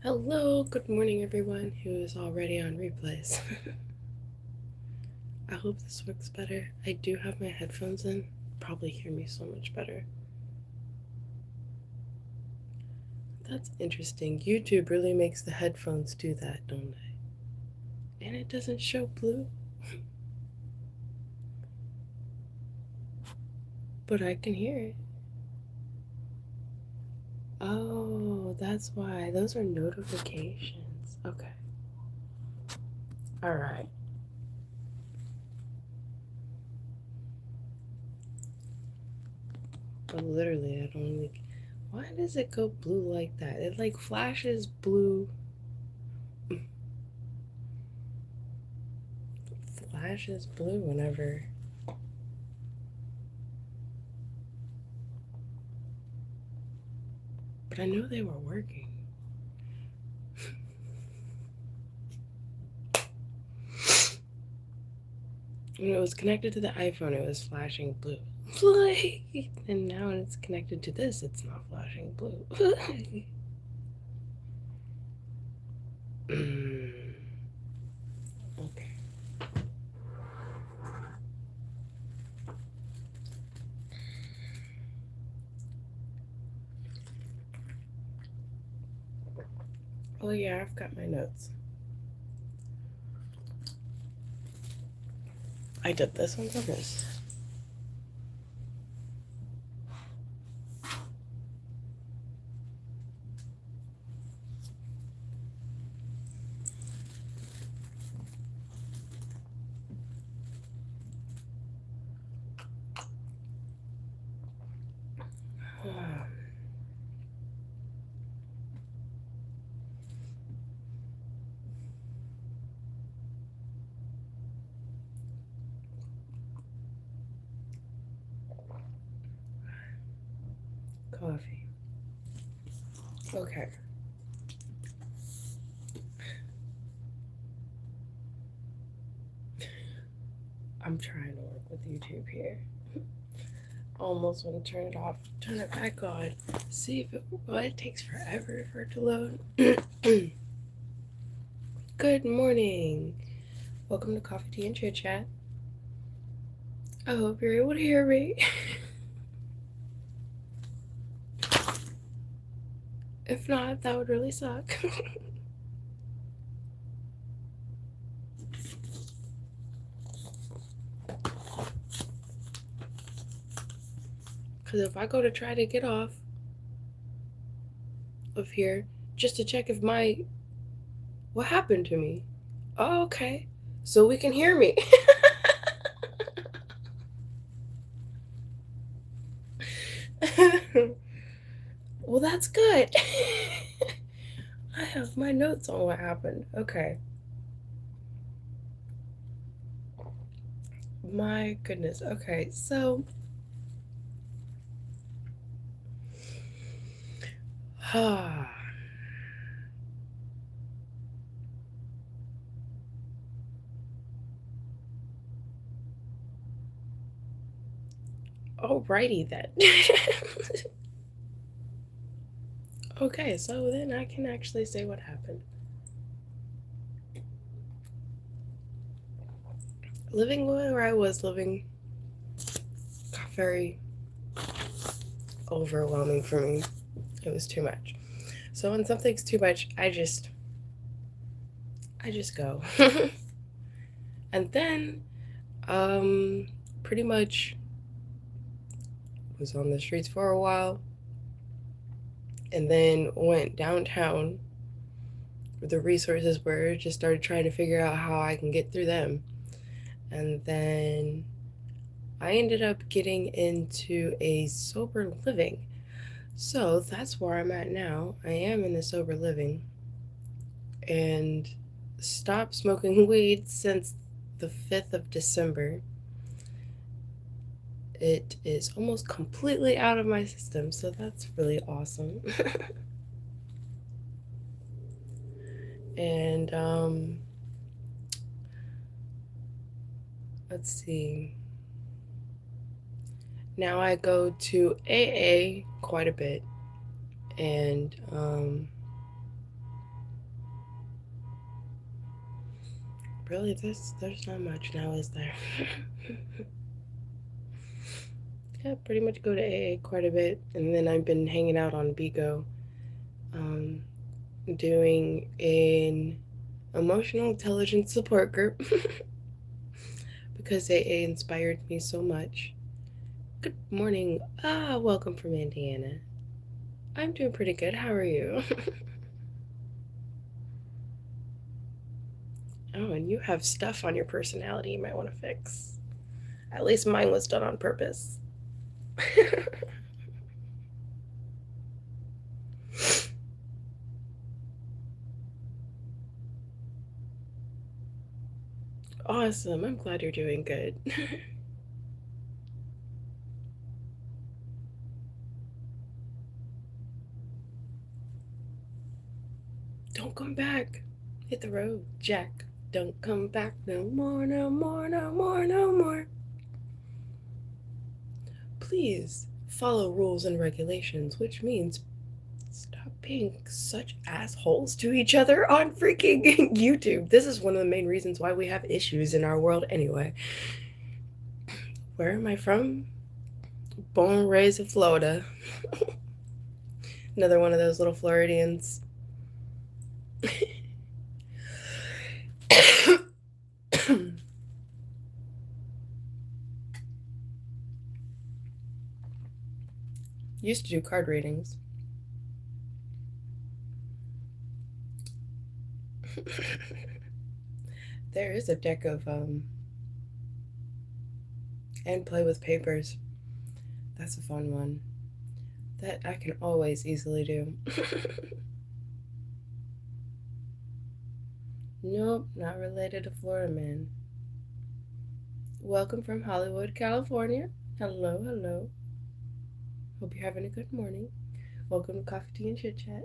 Hello, good morning everyone who is already on replays. I hope this works better. I do have my headphones in. Probably hear me so much better. That's interesting. YouTube really makes the headphones do that, don't they? And it doesn't show blue. But I can hear it. Oh, that's why. Those are notifications. Okay. Alright. But literally, I don't like. Why does it go blue like that? It like flashes blue. Flashes blue whenever. But I know they were working. When it was connected to the iPhone, it was flashing blue. And now when it's connected to this, it's not flashing blue. Okay. Oh yeah, I've got my notes. I did this on purpose. Coffee. Okay. I'm trying to work with YouTube here. Almost want to turn it off, turn it back on, see if it, well, it takes forever for it to load. Good morning. Welcome to Coffee, Tea and Chitchat. I hope you're able to hear me. If not, that would really suck. Because if I go to try to get off of here just to check if what happened to me? Oh, okay. So we can hear me. Well, that's good. I have my notes on what happened. Okay. My goodness. Okay, so alrighty then. Okay, so then I can actually say what happened. Living where I was living got very overwhelming for me. It was too much. So when something's too much, I just go. And then pretty much was on the streets for a while and then went downtown where the resources were, just started trying to figure out how I can get through them. And then I ended up getting into a sober living. So that's where I'm at now. I am in the sober living and stopped smoking weed since the 5th of December. It is almost completely out of my system, so that's really awesome. And let's see. Now I go to AA quite a bit, and really, there's not much now, is there? Yeah, pretty much go to AA quite a bit, and then I've been hanging out on Bigo, um, doing an emotional intelligence support group because AA inspired me so much. Good morning. Welcome from Indiana. I'm doing pretty good. How are you? Oh, and you have stuff on your personality you might want to fix. At least mine was done on purpose. Awesome. I'm glad you're doing good. Don't come back. Hit the road, Jack. Don't come back no more, no more, no more, no more. Please follow rules and regulations, which means stop being such assholes to each other on freaking YouTube. This is one of the main reasons why we have issues in our world anyway. Where am I from? Born and raised in Florida. Another one of those little Floridians. Used to do card readings. There is a deck of and play with papers. That's a fun one. That I can always easily do. Nope, not related to Florida man. Welcome from Hollywood, California. Hello, hello. Hope you're having a good morning. Welcome to Coffee, Tea and Chitchat.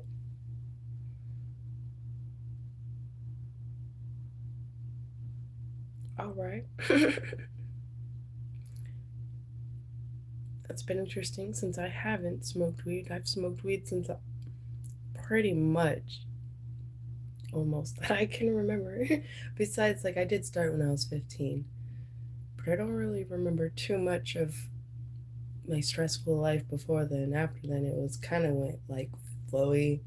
All right. It's been interesting since I haven't smoked weed. I've smoked weed since pretty much almost that I can remember. Besides, like, I did start when I was 15, but I don't really remember too much of my stressful life before then. After then, it was kind of went like flowy.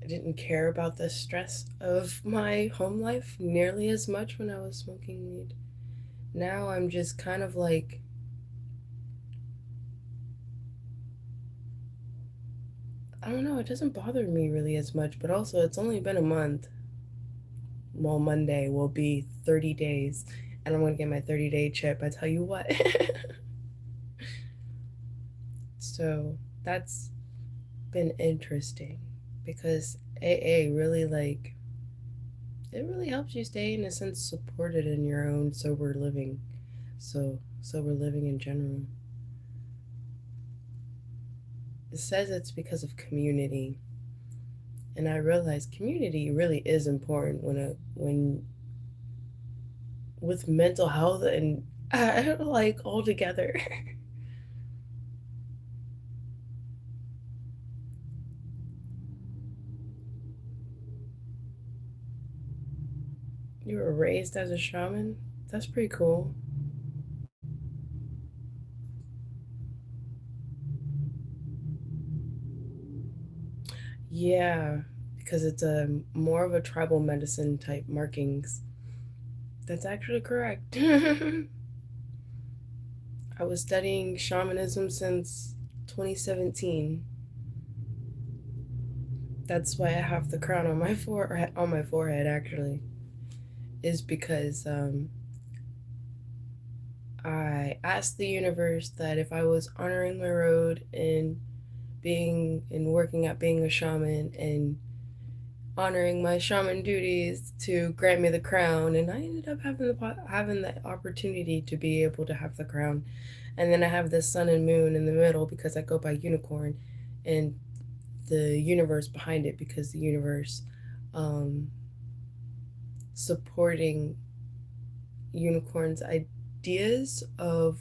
I didn't care about the stress of my home life nearly as much when I was smoking weed. Now I'm just kind of like, I don't know, it doesn't bother me really as much, but also it's only been a month. Well, Monday will be 30 days, and I'm going to get my 30-day chip. I tell you what. So that's been interesting because AA really, like, it really helps you stay in a sense supported in your own sober living. So, sober living in general. It says it's because of community. And I realize community really is important when with mental health and like all together. You were raised as a shaman? That's pretty cool. Yeah, because it's a more of a tribal medicine type markings. That's actually correct. I was studying shamanism since 2017. That's why I have the crown on my forehead actually is because I asked the universe that if I was honoring my road and being and working at being a shaman and honoring my shaman duties to grant me the crown, and I ended up having the opportunity to be able to have the crown. And then I have the sun and moon in the middle because I go by unicorn, and the universe behind it because the universe um, supporting unicorns' ideas of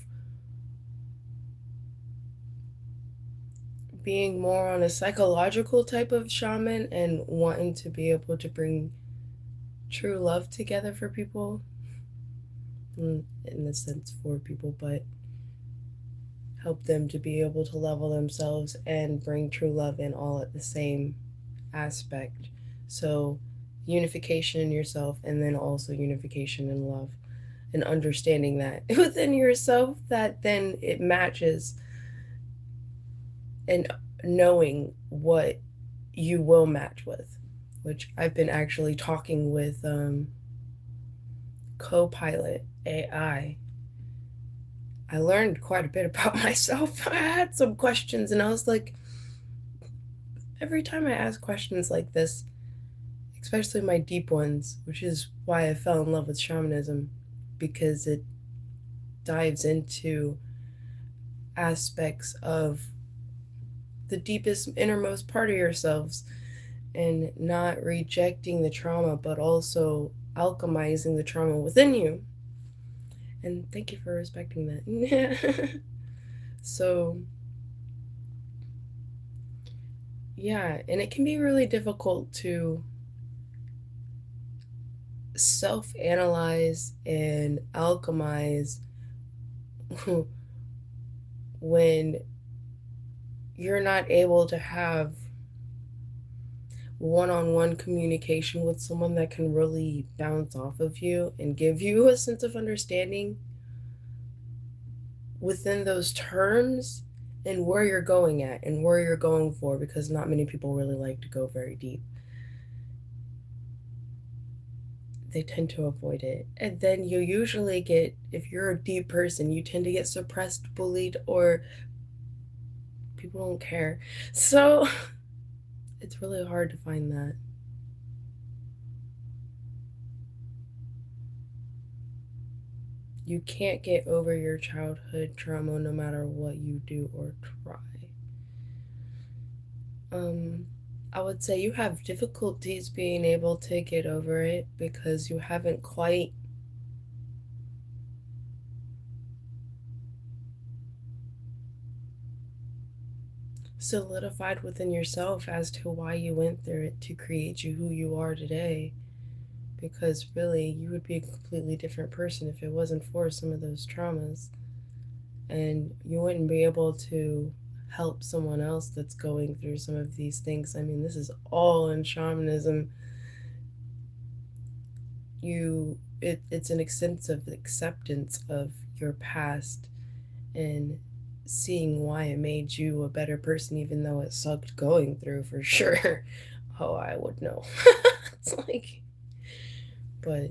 being more on a psychological type of shaman and wanting to be able to bring true love together for people, in the sense for people, but help them to be able to level themselves and bring true love in all at the same aspect. So, unification in yourself, and then also unification in love, and understanding that within yourself, that then it matches, and knowing what you will match with, which I've been actually talking with Copilot AI. I learned quite a bit about myself. I had some questions, and I was like, every time I ask questions like this, especially my deep ones, which is why I fell in love with shamanism, because it dives into aspects of the deepest, innermost part of yourselves, and not rejecting the trauma, but also alchemizing the trauma within you. And thank you for respecting that. So, yeah, and it can be really difficult to self analyze and alchemize when you're not able to have one on one communication with someone that can really bounce off of you and give you a sense of understanding within those terms and where you're going at and where you're going for, because not many people really like to go very deep. They tend to avoid it. And then you usually get, if you're a deep person, you tend to get suppressed, bullied, or people don't care. So it's really hard to find that. You can't get over your childhood trauma no matter what you do or try. Um, I would say you have difficulties being able to get over it because you haven't quite solidified within yourself as to why you went through it to create you who you are today. Because really, you would be a completely different person if it wasn't for some of those traumas. And you wouldn't be able to help someone else that's going through some of these things. I mean, this is all in shamanism. It's an extensive acceptance of your past and seeing why it made you a better person, even though it sucked going through for sure. Oh, I would know. It's like, but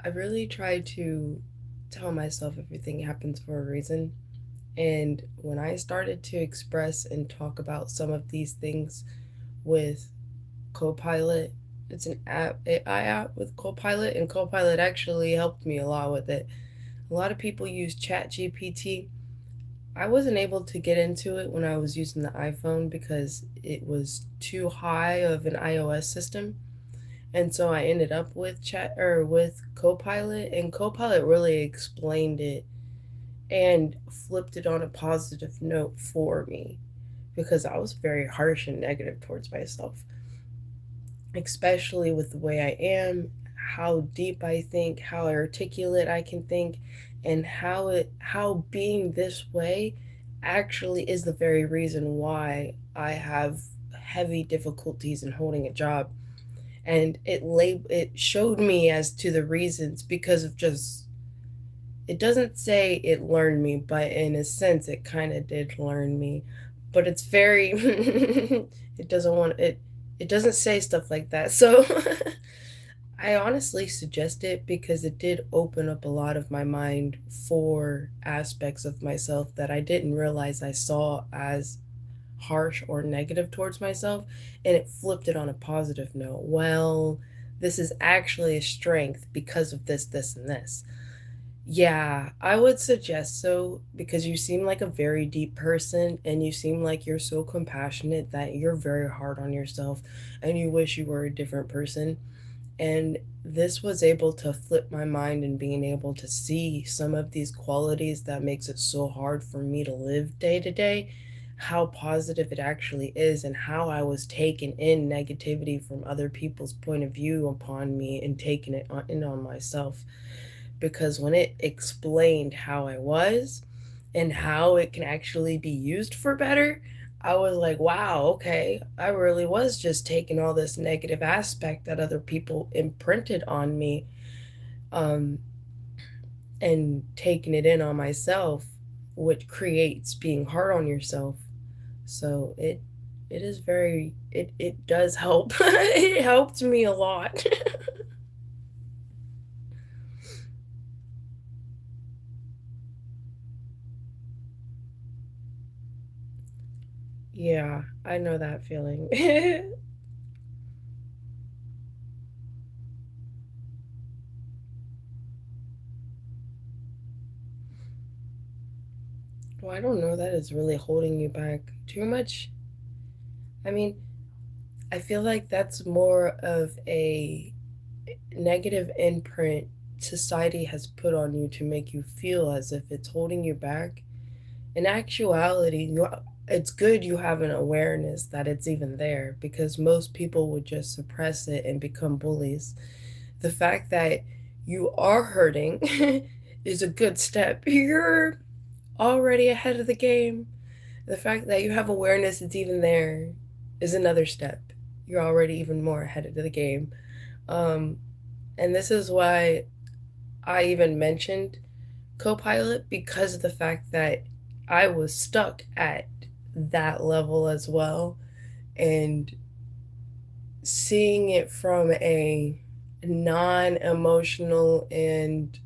I really try to tell myself everything happens for a reason. And when I started to express and talk about some of these things with Copilot, it's an AI app with Copilot, and Copilot actually helped me a lot with it. A lot of people use Chat GPT. I wasn't able to get into it when I was using the iPhone because it was too high of an iOS system. And so I ended up with Copilot, and Copilot really explained it and flipped it on a positive note for me, because I was very harsh and negative towards myself, especially with the way I am, how deep I think, how articulate I can think, and how being this way actually is the very reason why I have heavy difficulties in holding a job. And it showed me as to the reasons, because of just, it doesn't say it learned me, but in a sense it kind of did learn me. But it's very it doesn't want it it doesn't say stuff like that. So I honestly suggest it because it did open up a lot of my mind for aspects of myself that I didn't realize I saw as harsh or negative towards myself, and it flipped it on a positive note. Well, this is actually a strength because of this, this, and this. Yeah, I would suggest so because you seem like a very deep person and you seem like you're so compassionate that you're very hard on yourself and you wish you were a different person. And this was able to flip my mind and being able to see some of these qualities that makes it so hard for me to live day to day, how positive it actually is and how I was taking in negativity from other people's point of view upon me and taking it in on myself. Because when it explained how I was and how it can actually be used for better, I was like, wow, okay, I really was just taking all this negative aspect that other people imprinted on me, um, and taking it in on myself, which creates being hard on yourself. So it is very it does help. It helped me a lot. Yeah, I know that feeling. Well, I don't know that is really holding you back too much. I mean, I feel like that's more of a negative imprint society has put on you to make you feel as if it's holding you back. In actuality, it's good you have an awareness that it's even there because most people would just suppress it and become bullies. The fact that you are hurting is a good step. You're already ahead of the game. The fact that you have awareness it's even there is another step. You're already even more ahead of the game. Um, and this is why I even mentioned Copilot because of the fact that I was stuck at that level as well. And seeing it from a non emotional and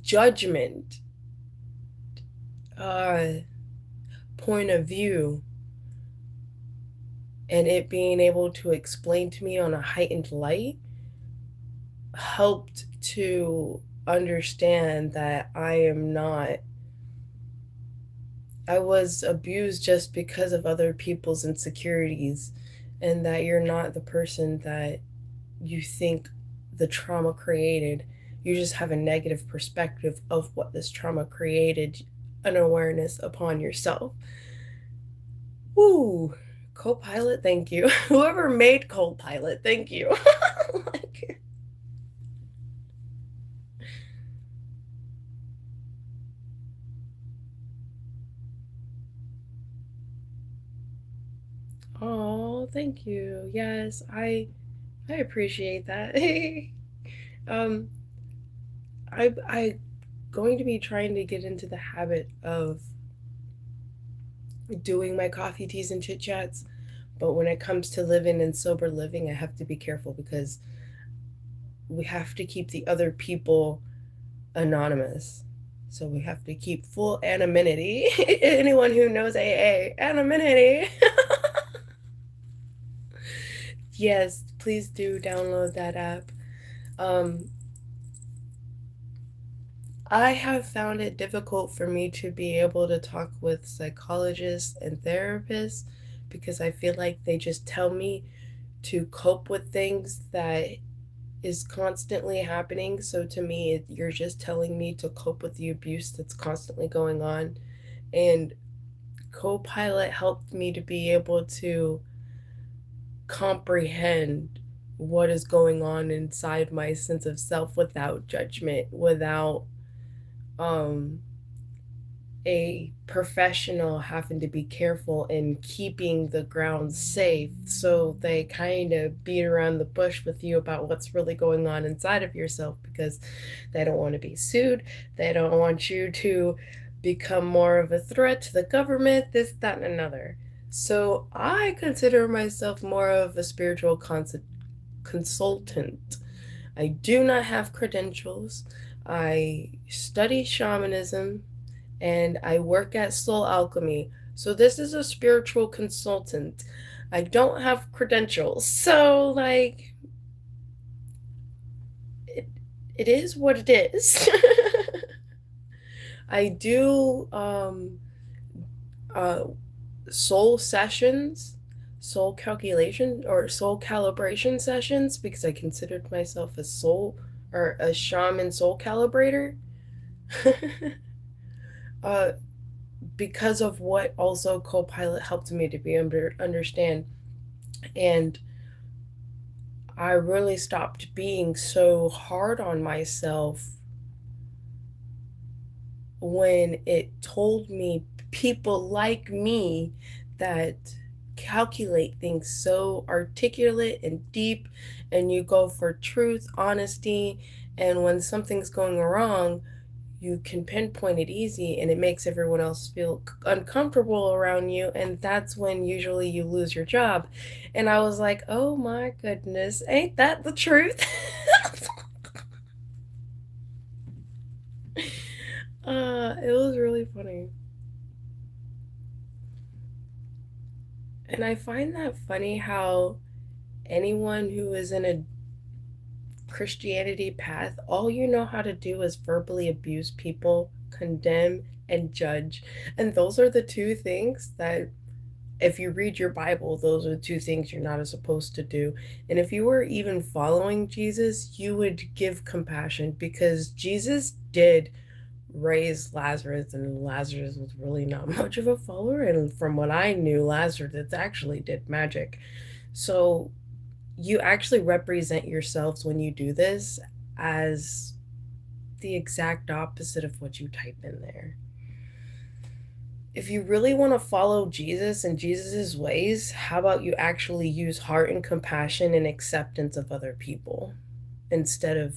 judgment uh, point of view and it being able to explain to me on a heightened light helped to understand that I was abused just because of other people's insecurities, and that you're not the person that you think the trauma created. You just have a negative perspective of what this trauma created, an awareness upon yourself. Woo! Co-pilot, thank you. Whoever made co-pilot, thank you. Like, oh, thank you. Yes, I appreciate that. um, I going to be trying to get into the habit of doing my coffee teas and chit chats, but when it comes to living and sober living, I have to be careful because we have to keep the other people anonymous. So we have to keep full anonymity. Anyone who knows AA, anonymity. Yes, please do download that app. Um, I have found it difficult for me to be able to talk with psychologists and therapists because I feel like they just tell me to cope with things that is constantly happening. So to me, you're just telling me to cope with the abuse that's constantly going on. And Copilot helped me to be able to comprehend what is going on inside my sense of self without judgment, without um a professional having to be careful in keeping the ground safe. So they kind of beat around the bush with you about what's really going on inside of yourself because they don't want to be sued. They don't want you to become more of a threat to the government, this, that, and another. So I consider myself more of a spiritual consultant. I do not have credentials. I study shamanism and I work at Soul Alchemy. So this is a spiritual consultant. I don't have credentials. So like it is what it is. I do uh soul sessions, soul calculation or soul calibration sessions because I considered myself a soul or a shaman soul calibrator. uh because of what also Copilot helped me to be understand, and I really stopped being so hard on myself when it told me people like me that calculate things so articulate and deep, and you go for truth, honesty, and when something's going wrong, you can pinpoint it easy and it makes everyone else feel uncomfortable around you, and that's when usually you lose your job. And I was like, oh my goodness, ain't that the truth? It was really funny. And I find that funny how anyone who is in a Christianity path, all you know how to do is verbally abuse people, condemn, and judge. And those are the two things that, if you read your Bible, those are the two things you're not supposed to do. And if you were even following Jesus, you would give compassion because Jesus did raise Lazarus, and Lazarus was really not much of a follower. And from what I knew, Lazarus actually did magic. So you actually represent yourselves when you do this as the exact opposite of what you type in there. If you really want to follow Jesus and Jesus's ways, how about you actually use heart and compassion and acceptance of other people instead of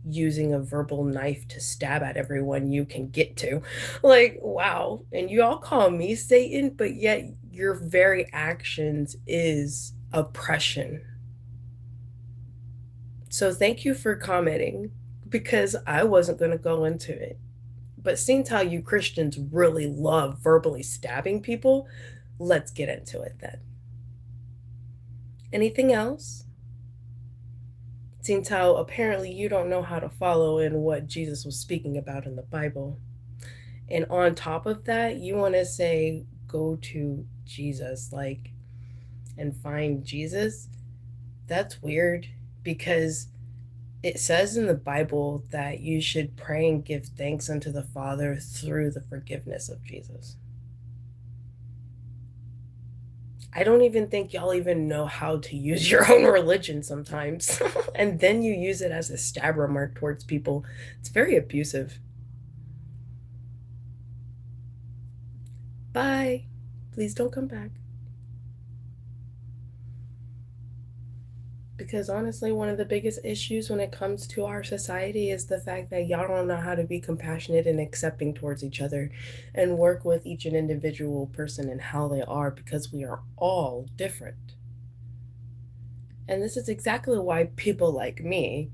using a verbal knife to stab at everyone you can get to? Like, wow. And you all call me Satan, but yet your very actions is oppression. So thank you for commenting because I wasn't going to go into it. But seeing how you Christians really love verbally stabbing people, let's get into it then. Anything else? Seeing how apparently you don't know how to follow in what Jesus was speaking about in the Bible. And on top of that, you want to say, go to Jesus, like, and find Jesus. That's weird because it says in the Bible that you should pray and give thanks unto the Father through the forgiveness of Jesus. I don't even think y'all even know how to use your own religion sometimes. And then you use it as a stab remark towards people. It's very abusive. Bye. Please don't come back. Because honestly, one of the biggest issues when it comes to our society is the fact that y'all don't know how to be compassionate and accepting towards each other and work with each and individual person and how they are, because we are all different. And this is exactly why people like me,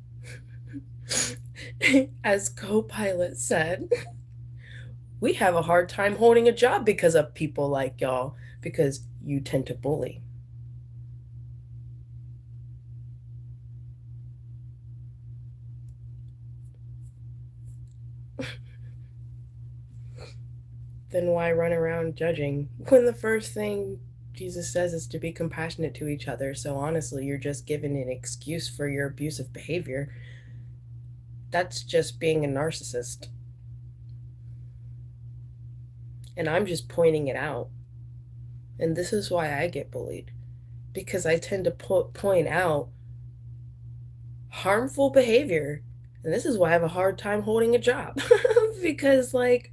as co-pilot said, we have a hard time holding a job because of people like y'all, because you tend to bully. Then why run around judging when the first thing Jesus says is to be compassionate to each other? So honestly, you're just giving an excuse for your abusive behavior. That's just being a narcissist. And I'm just pointing it out. And this is why I get bullied, because I tend to point out harmful behavior. And this is why I have a hard time holding a job. Because, like,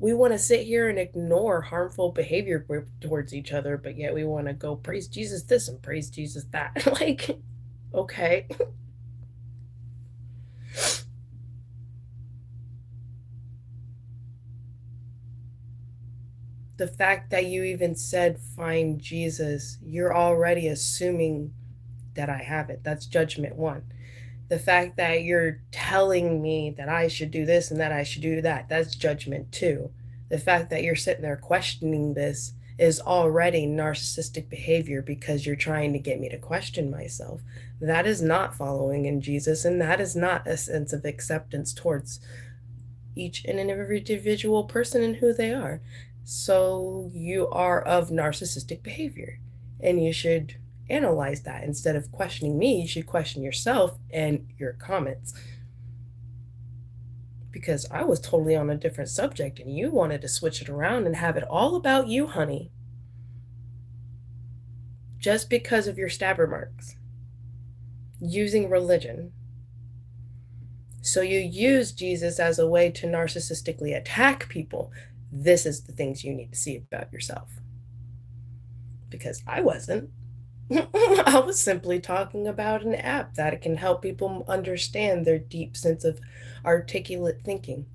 we want to sit here and ignore harmful behavior towards each other, but yet we want to go praise Jesus this and praise Jesus that. Like, okay. The fact that you even said find Jesus, you're already assuming that I have it. That's judgment one. The fact that you're telling me that I should do this and that I should do that, that's judgment two. The fact that you're sitting there questioning this is already narcissistic behavior because you're trying to get me to question myself. That is not following in Jesus, and that is not a sense of acceptance towards each and every individual person and who they are. So you are of narcissistic behavior, and you should analyze that. Instead of questioning me, you should question yourself and your comments. Because I was totally on a different subject and you wanted to switch it around and have it all about you, honey. Just because of your stabber marks. Using religion. So you use Jesus as a way to narcissistically attack people. This is the things you need to see about yourself. Because I wasn't. I was simply talking about an app that can help people understand their deep sense of articulate thinking.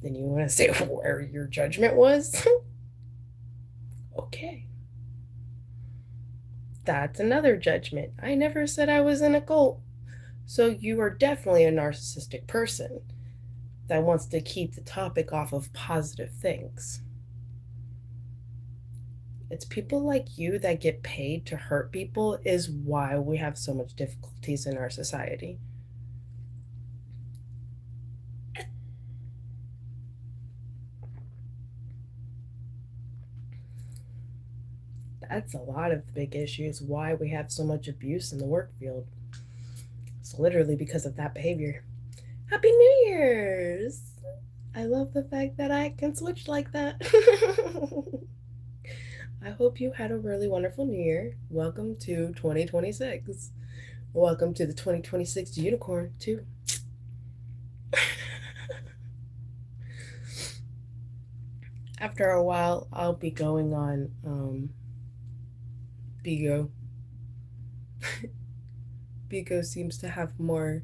And you want to say where your judgment was? Okay. That's another judgment. I never said I was in a cult. So you are definitely a narcissistic person that wants to keep the topic off of positive things. It's people like you that get paid to hurt people is why we have so much difficulties in our society. That's a lot of the big issues why we have so much abuse in the work field. It's literally because of that behavior. Happy New Year's! I love the fact that I can switch like that. I hope you had a really wonderful New Year. Welcome to 2026. Welcome to the 2026 unicorn, too. After a while, I'll be going on Bigo. Bigo seems to have more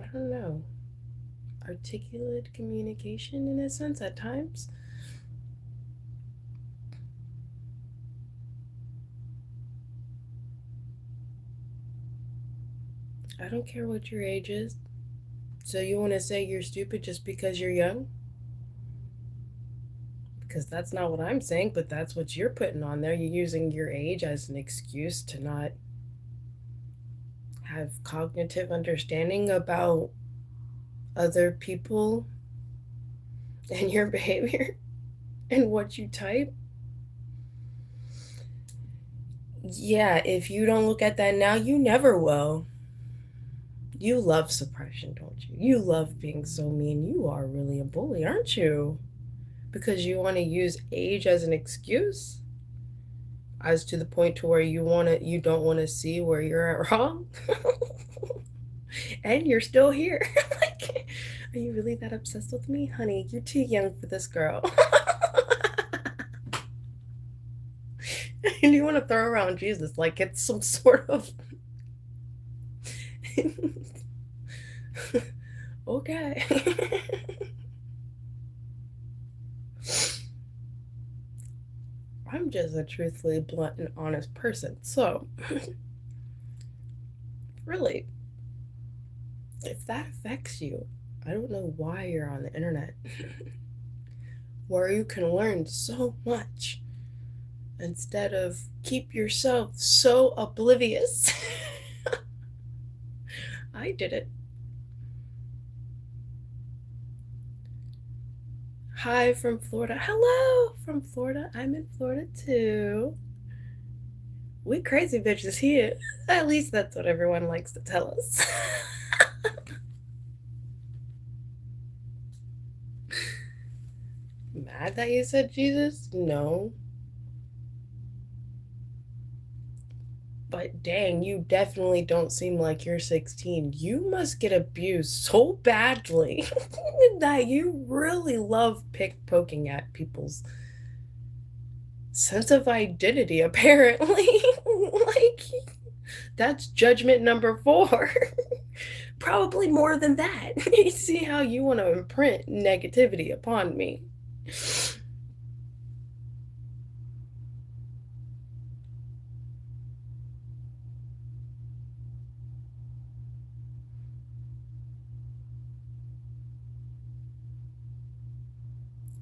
I don't know, articulate communication in a sense at times. I don't care what your age is. So you want to say you're stupid just because you're young? Because that's not what I'm saying, but that's what you're putting on there. You're using your age as an excuse to not have cognitive understanding about other people and your behavior and what you type. Yeah, if you don't look at that now, you never will. You love suppression, don't you? You love being so mean. You are really a bully, aren't you? Because you want to use age as an excuse, as to the point to where you don't want to see where you're at wrong. And you're still here. Like, are you really that obsessed with me? Honey, you're too young for this girl. And you want to throw around Jesus like it's some sort of okay. I'm just a truthfully blunt and honest person. So, really, if that affects you, I don't know why you're on the internet where you can learn so much instead of keep yourself so oblivious. I did it. Hi from Florida. Hello from Florida. I'm in Florida too. We crazy bitches here. At least that's what everyone likes to tell us. Mad that you said Jesus? No. But dang, you definitely don't seem like you're 16. You must get abused so badly that you really love poking at people's sense of identity, apparently. Like, that's judgment number 4. Probably more than that. You see how you want to imprint negativity upon me.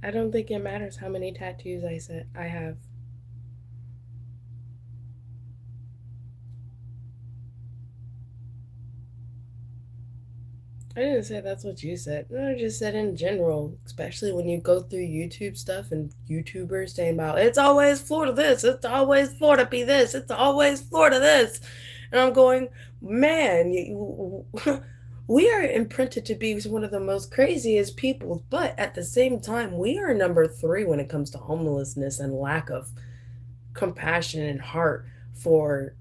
I don't think it matters how many tattoos I have. I didn't say that's what you said. No, I just said in general, especially when you go through YouTube stuff and YouTubers saying about it's always Florida this, it's always Florida be this, it's always Florida this. And I'm going, man, we are imprinted to be one of the most craziest people, but at the same time, we are number three when it comes to homelessness and lack of compassion and heart for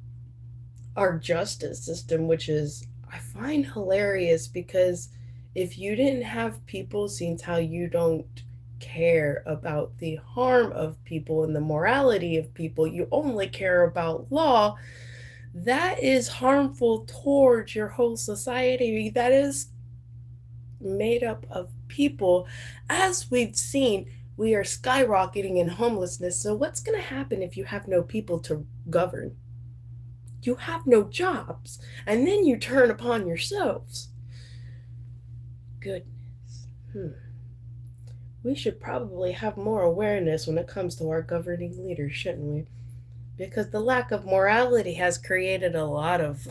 our justice system, which is, I find hilarious because if you didn't have people, seeing how you don't care about the harm of people and the morality of people, you only care about law, that is harmful towards your whole society that is made up of people. As we've seen, we are skyrocketing in homelessness. So, what's going to happen if you have no people to govern? You have no jobs, and then you turn upon yourselves. Goodness. We should probably have more awareness when it comes to our governing leaders, shouldn't we? Because the lack of morality has created a lot of.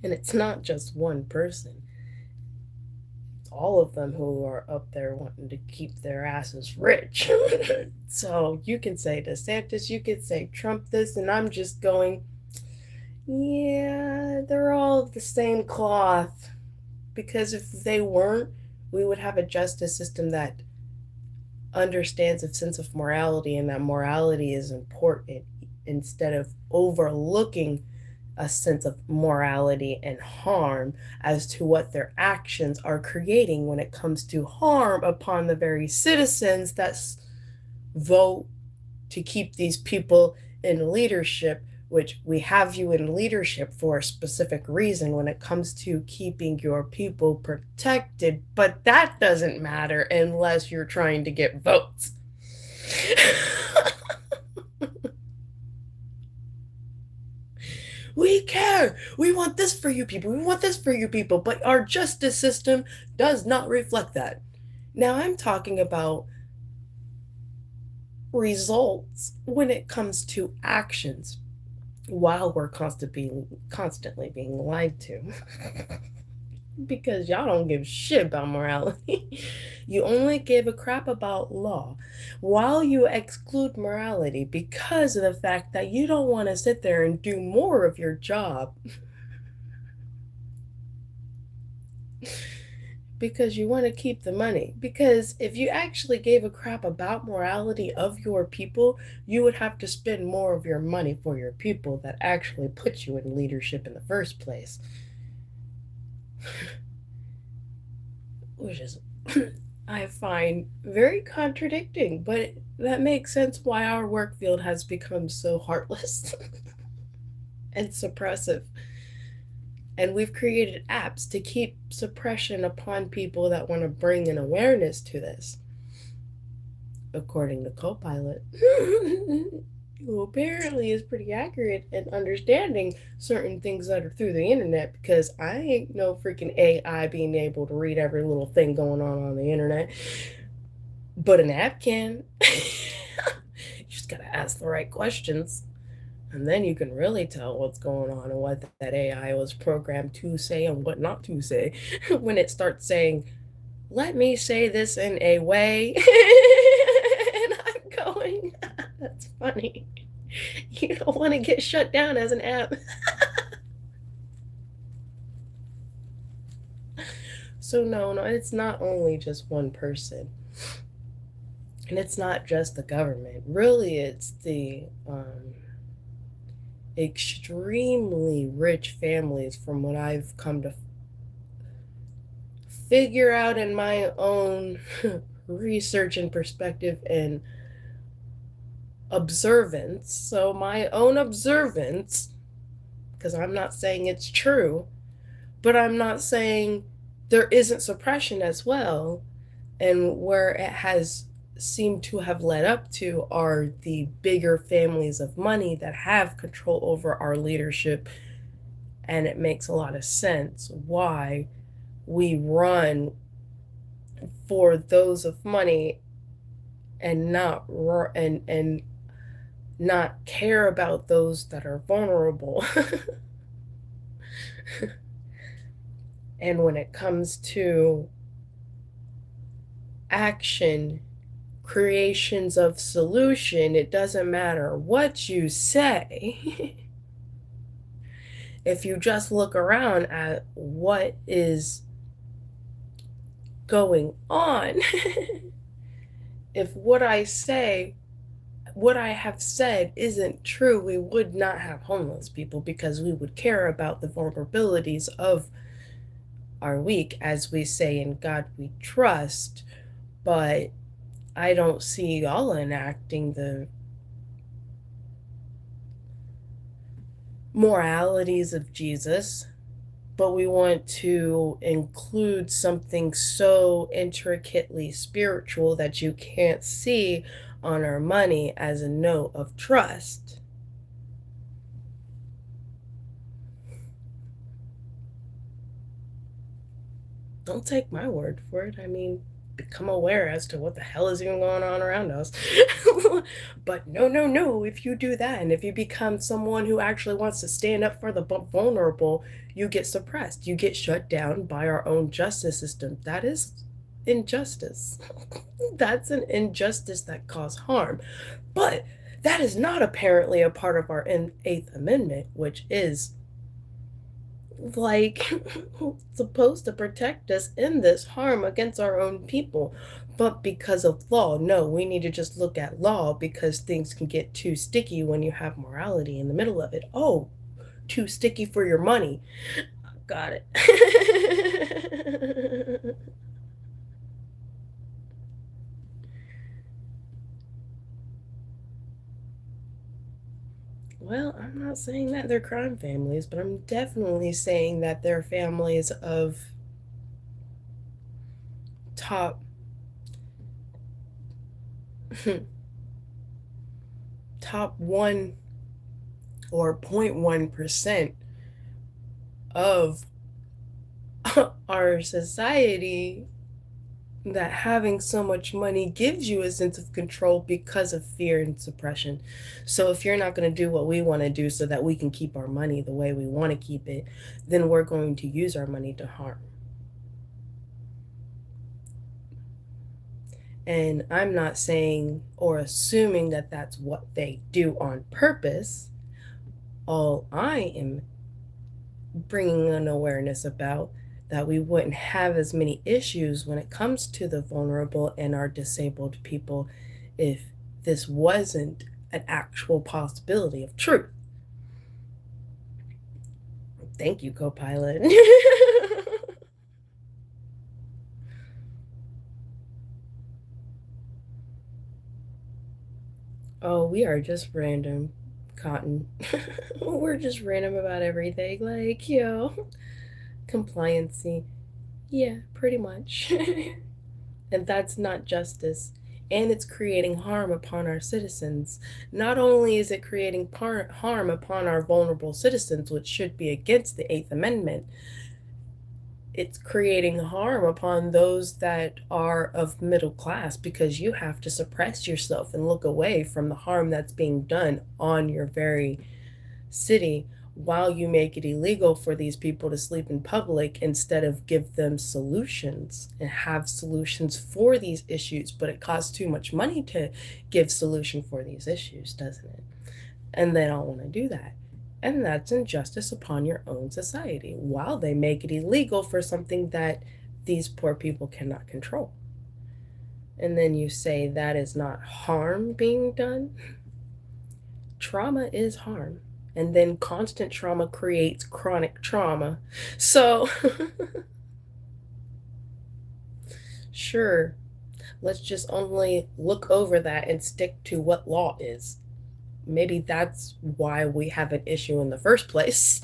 And it's not just one person. All of them who are up there wanting to keep their asses rich. So you can say DeSantis, you could say Trump this, and I'm just going, yeah, they're all of the same cloth. Because if they weren't, we would have a justice system that understands a sense of morality and that morality is important instead of overlooking a sense of morality and harm as to what their actions are creating when it comes to harm upon the very citizens that vote to keep these people in leadership, which we have you in leadership for a specific reason when it comes to keeping your people protected, but that doesn't matter unless you're trying to get votes. We care. We want this for you people. We want this for you people. But our justice system does not reflect that. Now, I'm talking about results when it comes to actions while we're constantly being lied to. Because y'all don't give shit about morality. You only give a crap about law while you exclude morality because of the fact that you don't want to sit there and do more of your job because you want to keep the money. Because if you actually gave a crap about morality of your people, you would have to spend more of your money for your people that actually put you in leadership in the first place. Which is, I find very contradicting, but that makes sense why our work field has become so heartless and suppressive. And we've created apps to keep suppression upon people that want to bring an awareness to this, according to Copilot, who apparently is pretty accurate in understanding certain things that are through the internet because I ain't no freaking AI being able to read every little thing going on the internet, but an app can. You just gotta ask the right questions. And then you can really tell what's going on and what that AI was programmed to say and what not to say when it starts saying, let me say this in a way. And I'm going, that's funny. You don't want to get shut down as an app. So, no, it's not only just one person. And it's not just the government. Really, it's the extremely rich families, from what I've come to figure out in my own research and perspective and observance. So, my own observance, because I'm not saying it's true, but I'm not saying there isn't suppression as well. And where it has seemed to have led up to are the bigger families of money that have control over our leadership And it makes a lot of sense why we run for those of money and not care about those that are vulnerable. And when it comes to action, creations of solution, it doesn't matter what you say. If you just look around at what is going on, if what I have said isn't true, we would not have homeless people because we would care about the vulnerabilities of our weak, as we say, in God we trust. But I don't see y'all enacting the moralities of Jesus, but we want to include something so intricately spiritual that you can't see on our money as a note of trust. Don't take my word for it. I mean, become aware as to what the hell is even going on around us. But no, no, no, if you do that and if you become someone who actually wants to stand up for the vulnerable, you get suppressed. You get shut down by our own justice system. That is injustice. That's an injustice that caused harm. But that is not apparently a part of our Eighth Amendment, which is like supposed to protect us in this harm against our own people. But because of law, no, we need to just look at law because things can get too sticky when you have morality in the middle of it. Oh, too sticky for your money. Got it. Well, I'm not saying that they're crime families, but I'm definitely saying that they're families of top top 1 or 0.1% of our society, that having so much money gives you a sense of control because of fear and suppression. So if you're not going to do what we want to do so that we can keep our money the way we want to keep it, then we're going to use our money to harm. And I'm not saying or assuming that that's what they do on purpose. All I am bringing an awareness about that we wouldn't have as many issues when it comes to the vulnerable and our disabled people if this wasn't an actual possibility of truth. Thank you, co-pilot. Oh, we are just random, Cotton. We're just random about everything. Like, compliancy. Yeah, pretty much. And that's not justice. And it's creating harm upon our citizens. Not only is it creating harm upon our vulnerable citizens, which should be against the Eighth Amendment, it's creating harm upon those that are of middle class because you have to suppress yourself and look away from the harm that's being done on your very city while you make it illegal for these people to sleep in public instead of give them solutions and have solutions for these issues. But it costs too much money to give solution for these issues, doesn't it? And they don't want to do that. And that's injustice upon your own society while they make it illegal for something that these poor people cannot control. And then you say that is not harm being done. Trauma is harm. And then constant trauma creates chronic trauma. So, sure, let's just only look over that and stick to what law is. Maybe that's why we have an issue in the first place.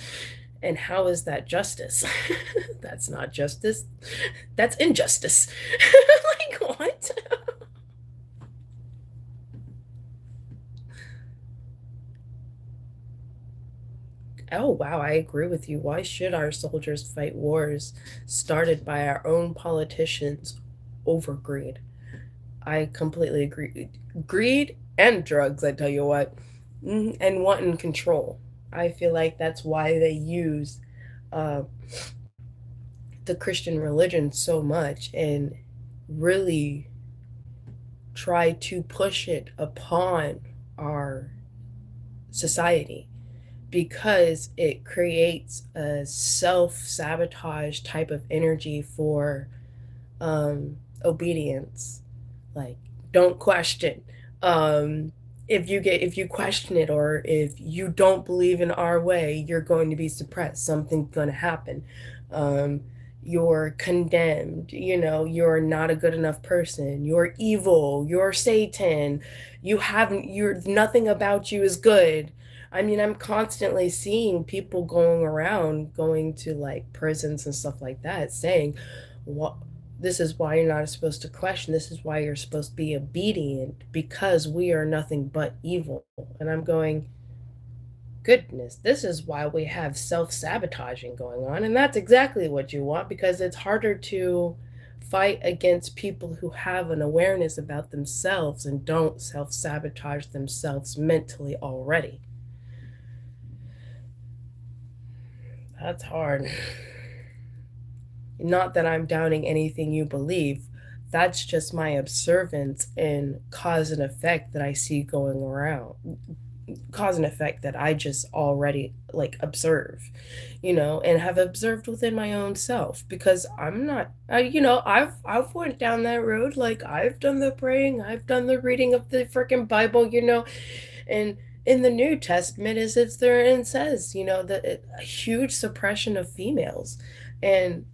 And how is that justice? That's not justice. That's injustice. Like, what? Oh, wow, I agree with you. Why should our soldiers fight wars started by our own politicians over greed? I completely agree. Greed and drugs, I tell you what, and wanting control. I feel like that's why they use uh, the Christian religion so much and really try to push it upon our society because it creates a self sabotage type of energy for obedience. Like, don't question. Um, if you question it, or if you don't believe in our way, you're going to be suppressed. Something's going to happen. Um, you're condemned. You know, you're not a good enough person. You're evil. You're Satan. You haven't. You're nothing about you is good. I mean, I'm constantly seeing people going around, going to like prisons and stuff like that, saying, "What? This is why you're not supposed to question. This is why you're supposed to be obedient because we are nothing but evil." And I'm going, goodness, this is why we have self sabotaging going on. And that's exactly what you want because it's harder to fight against people who have an awareness about themselves and don't self sabotage themselves mentally already. That's hard. Not that I'm doubting anything you believe. That's just my observance and cause and effect that I see going around. Cause and effect that I just already like observe, and have observed within my own self because I'm not, I've went down that road. Like I've done the praying, I've done the reading of the freaking Bible, and in the New Testament, it sits there and says, that a huge suppression of females, and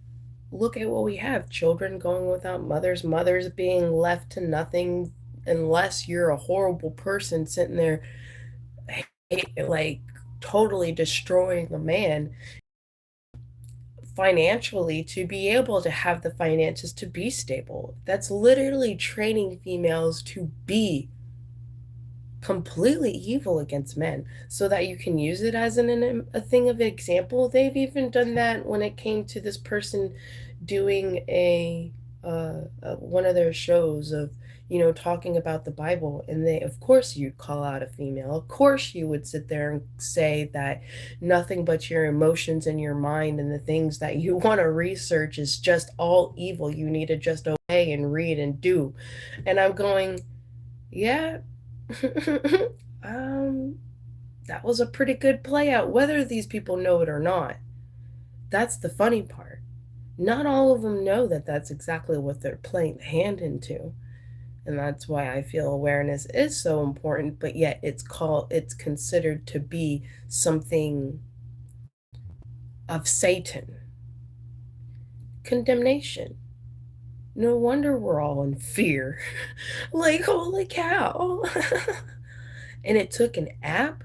look at what we have: children going without mothers, mothers being left to nothing unless you're a horrible person sitting there like totally destroying a man financially to be able to have the finances to be stable. That's literally training females to be completely evil against men so that you can use it as a thing of example. They've even done that when it came to this person doing one of their shows of talking about the Bible, and they, of course, you'd call out a female. Of course you would sit there and say that nothing but your emotions and your mind and the things that you want to research is just all evil. You need to just obey and read and do. And I'm going, yeah. um, that was a pretty good play out, whether these people know it or not. That's the funny part. Not all of them know that that's exactly what they're playing the hand into. And that's why I feel awareness is so important, but yet it's considered to be something of Satan. Condemnation. No wonder we're all in fear. Like, holy cow. And it took an app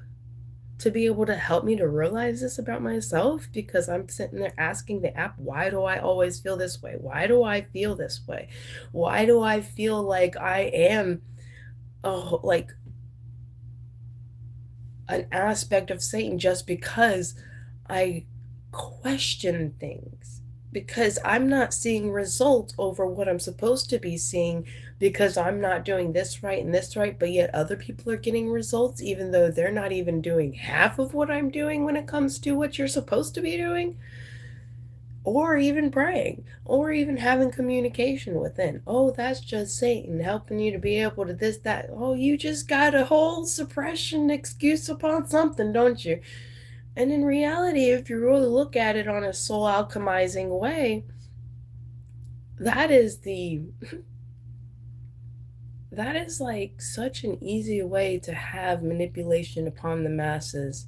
to be able to help me to realize this about myself because I'm sitting there asking the app, why do I always feel this way? Why do I feel this way? Why do I feel like I am, oh, like an aspect of Satan just because I question things? Because I'm not seeing results over what I'm supposed to be seeing because I'm not doing this right and this right, but yet other people are getting results, even though they're not even doing half of what I'm doing when it comes to what you're supposed to be doing, or even praying, or even having communication within. Oh, that's just Satan helping you to be able to this, that. Oh, you just got a whole suppression excuse upon something, don't you? And in reality, if you really look at it on a soul alchemizing way, that is the that is like such an easy way to have manipulation upon the masses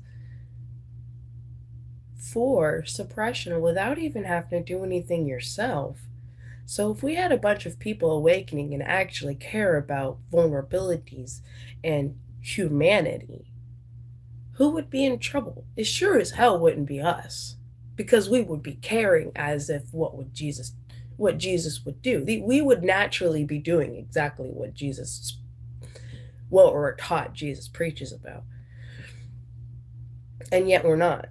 for suppression without even having to do anything yourself. So if we had a bunch of people awakening and actually care about vulnerabilities and humanity, who would be in trouble? It sure as hell wouldn't be us, because we would be caring as if what Jesus would do. We would naturally be doing exactly what we're taught Jesus preaches about. And yet we're not.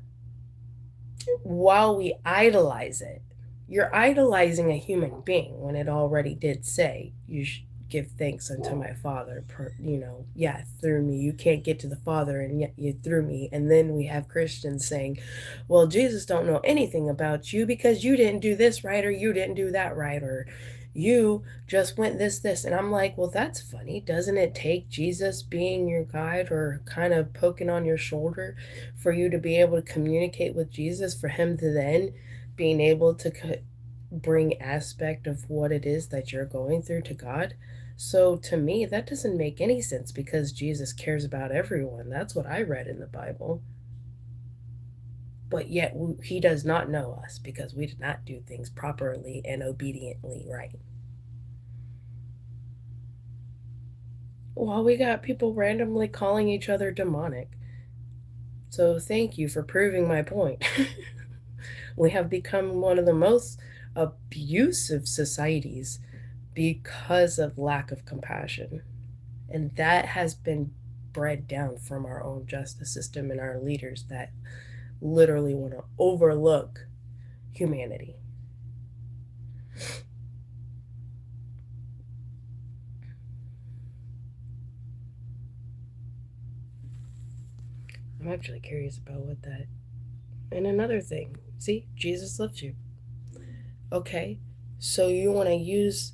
while we idolize it, you're idolizing a human being when it already did say, you should give thanks unto my Father, yeah, through me. You can't get to the Father, and yet you through me. And then we have Christians saying, well, Jesus don't know anything about you because you didn't do this right, or you didn't do that right, or you just went this. And I'm like, well, that's funny. Doesn't it take Jesus being your guide or kind of poking on your shoulder for you to be able to communicate with Jesus, for him to then being able to bring aspect of what it is that you're going through to God? So to me, that doesn't make any sense because Jesus cares about everyone. That's what I read in the Bible. But yet he does not know us because we did not do things properly and obediently right. Well, we got people randomly calling each other demonic. So thank you for proving my point. We have become one of the most abusive societies because of lack of compassion. And that has been bred down from our own justice system and our leaders that literally want to overlook humanity. I'm actually curious about what that. And another thing, see, Jesus loves you. Okay, so you want to use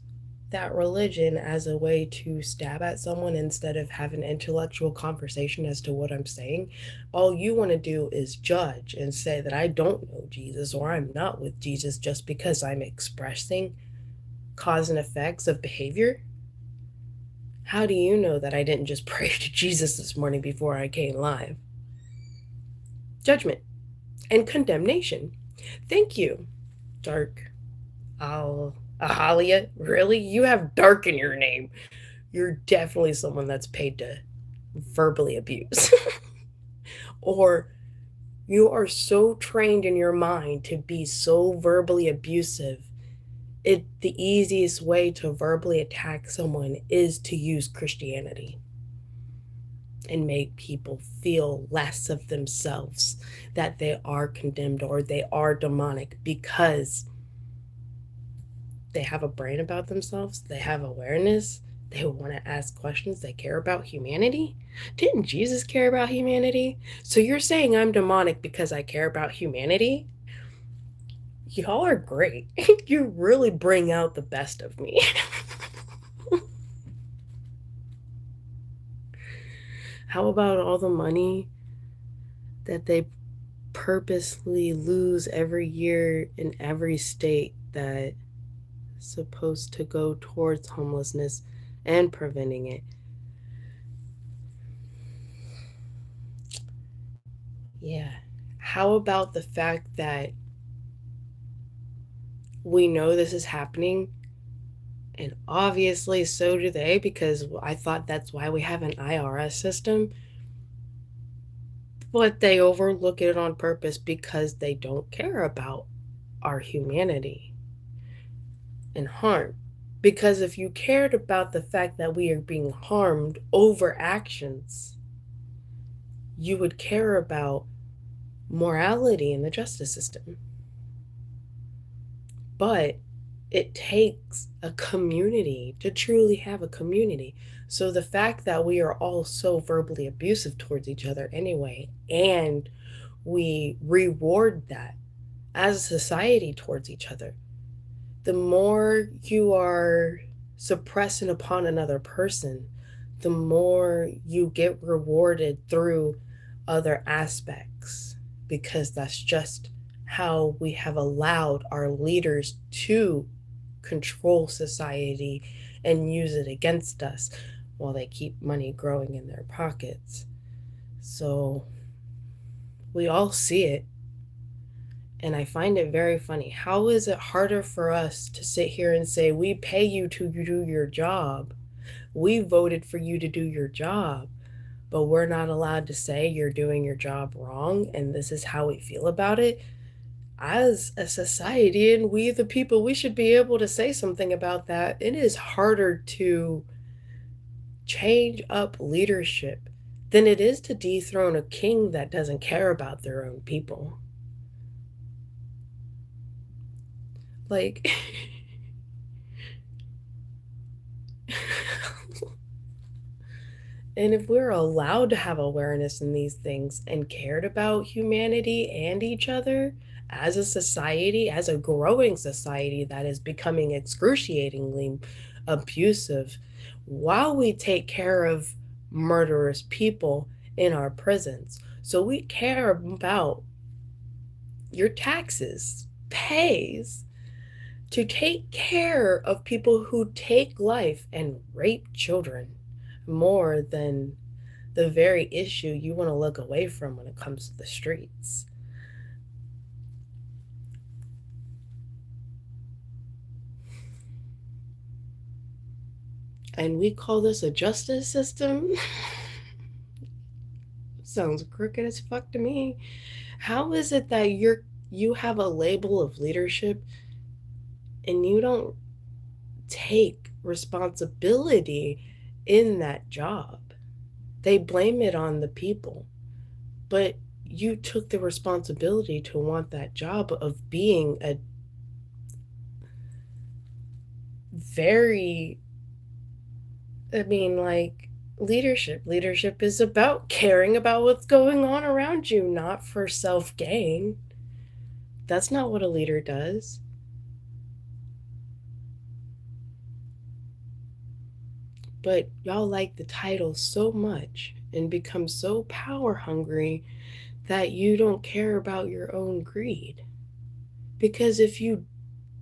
that religion as a way to stab at someone instead of have an intellectual conversation as to what I'm saying. All you want to do is judge and say that I don't know Jesus or I'm not with Jesus just because I'm expressing cause and effects of behavior. How do you know that I didn't just pray to Jesus this morning before I came live? Judgment and condemnation. Thank you, Dark Ahalia. Really? You have dark in your name. You're definitely someone that's paid to verbally abuse. Or you are so trained in your mind to be so verbally abusive. The easiest way to verbally attack someone is to use Christianity and make people feel less of themselves, that they are condemned or they are demonic because they have a brain about themselves, they have awareness, they want to ask questions, they care about humanity. Didn't Jesus care about humanity? So you're saying I'm demonic because I care about humanity? Y'all are great. You really bring out the best of me. How about all the money that they purposely lose every year in every state that's supposed to go towards homelessness and preventing it? Yeah. How about the fact that we know this is happening, and obviously so do they, because I thought that's why we have an IRS system, but they overlook it on purpose because they don't care about our humanity and harm. Because if you cared about the fact that we are being harmed over actions, you would care about morality in the justice system. But it takes a community to truly have a community. So the fact that we are all so verbally abusive towards each other anyway, and we reward that as a society towards each other, the more you are suppressing upon another person, the more you get rewarded through other aspects, because that's just how we have allowed our leaders to control society and use it against us while they keep money growing in their pockets. So we all see it. And I find it very funny. How is it harder for us to sit here and say, we pay you to do your job? We voted for you to do your job, but we're not allowed to say you're doing your job wrong and this is how we feel about it? As a society, and we the people, we should be able to say something about that. It is harder to change up leadership than it is to dethrone a king that doesn't care about their own people. Like, and if we're allowed to have awareness in these things and cared about humanity and each other as a society, as a growing society that is becoming excruciatingly abusive, while we take care of murderous people in our prisons. So we care about your taxes, pays to take care of people who take life and rape children more than the very issue you want to look away from when it comes to the streets. And we call this a justice system? Sounds crooked as fuck to me. How is it that you have a label of leadership and you don't take responsibility in that job? They blame it on the people, but you took the responsibility to want that job of being a very, I mean, like, leadership. Leadership is about caring about what's going on around you, not for self gain. That's not what a leader does. But y'all like the title so much and become so power hungry that you don't care about your own greed. Because if you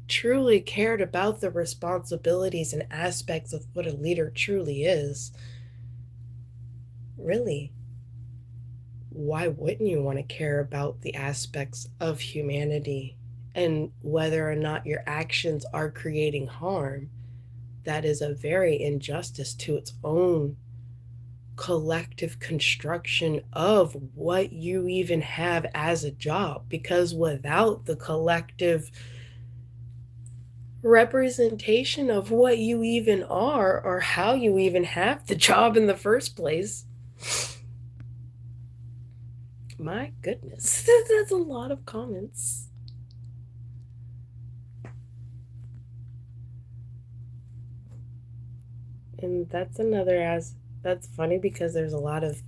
truly cared about the responsibilities and aspects of what a leader truly is, really, why wouldn't you want to care about the aspects of humanity and whether or not your actions are creating harm? That is a very injustice to its own collective construction of what you even have as a job, because without the collective representation of what you even are or how you even have the job in the first place, my goodness, that's a lot of comments. And that's funny because there's a lot of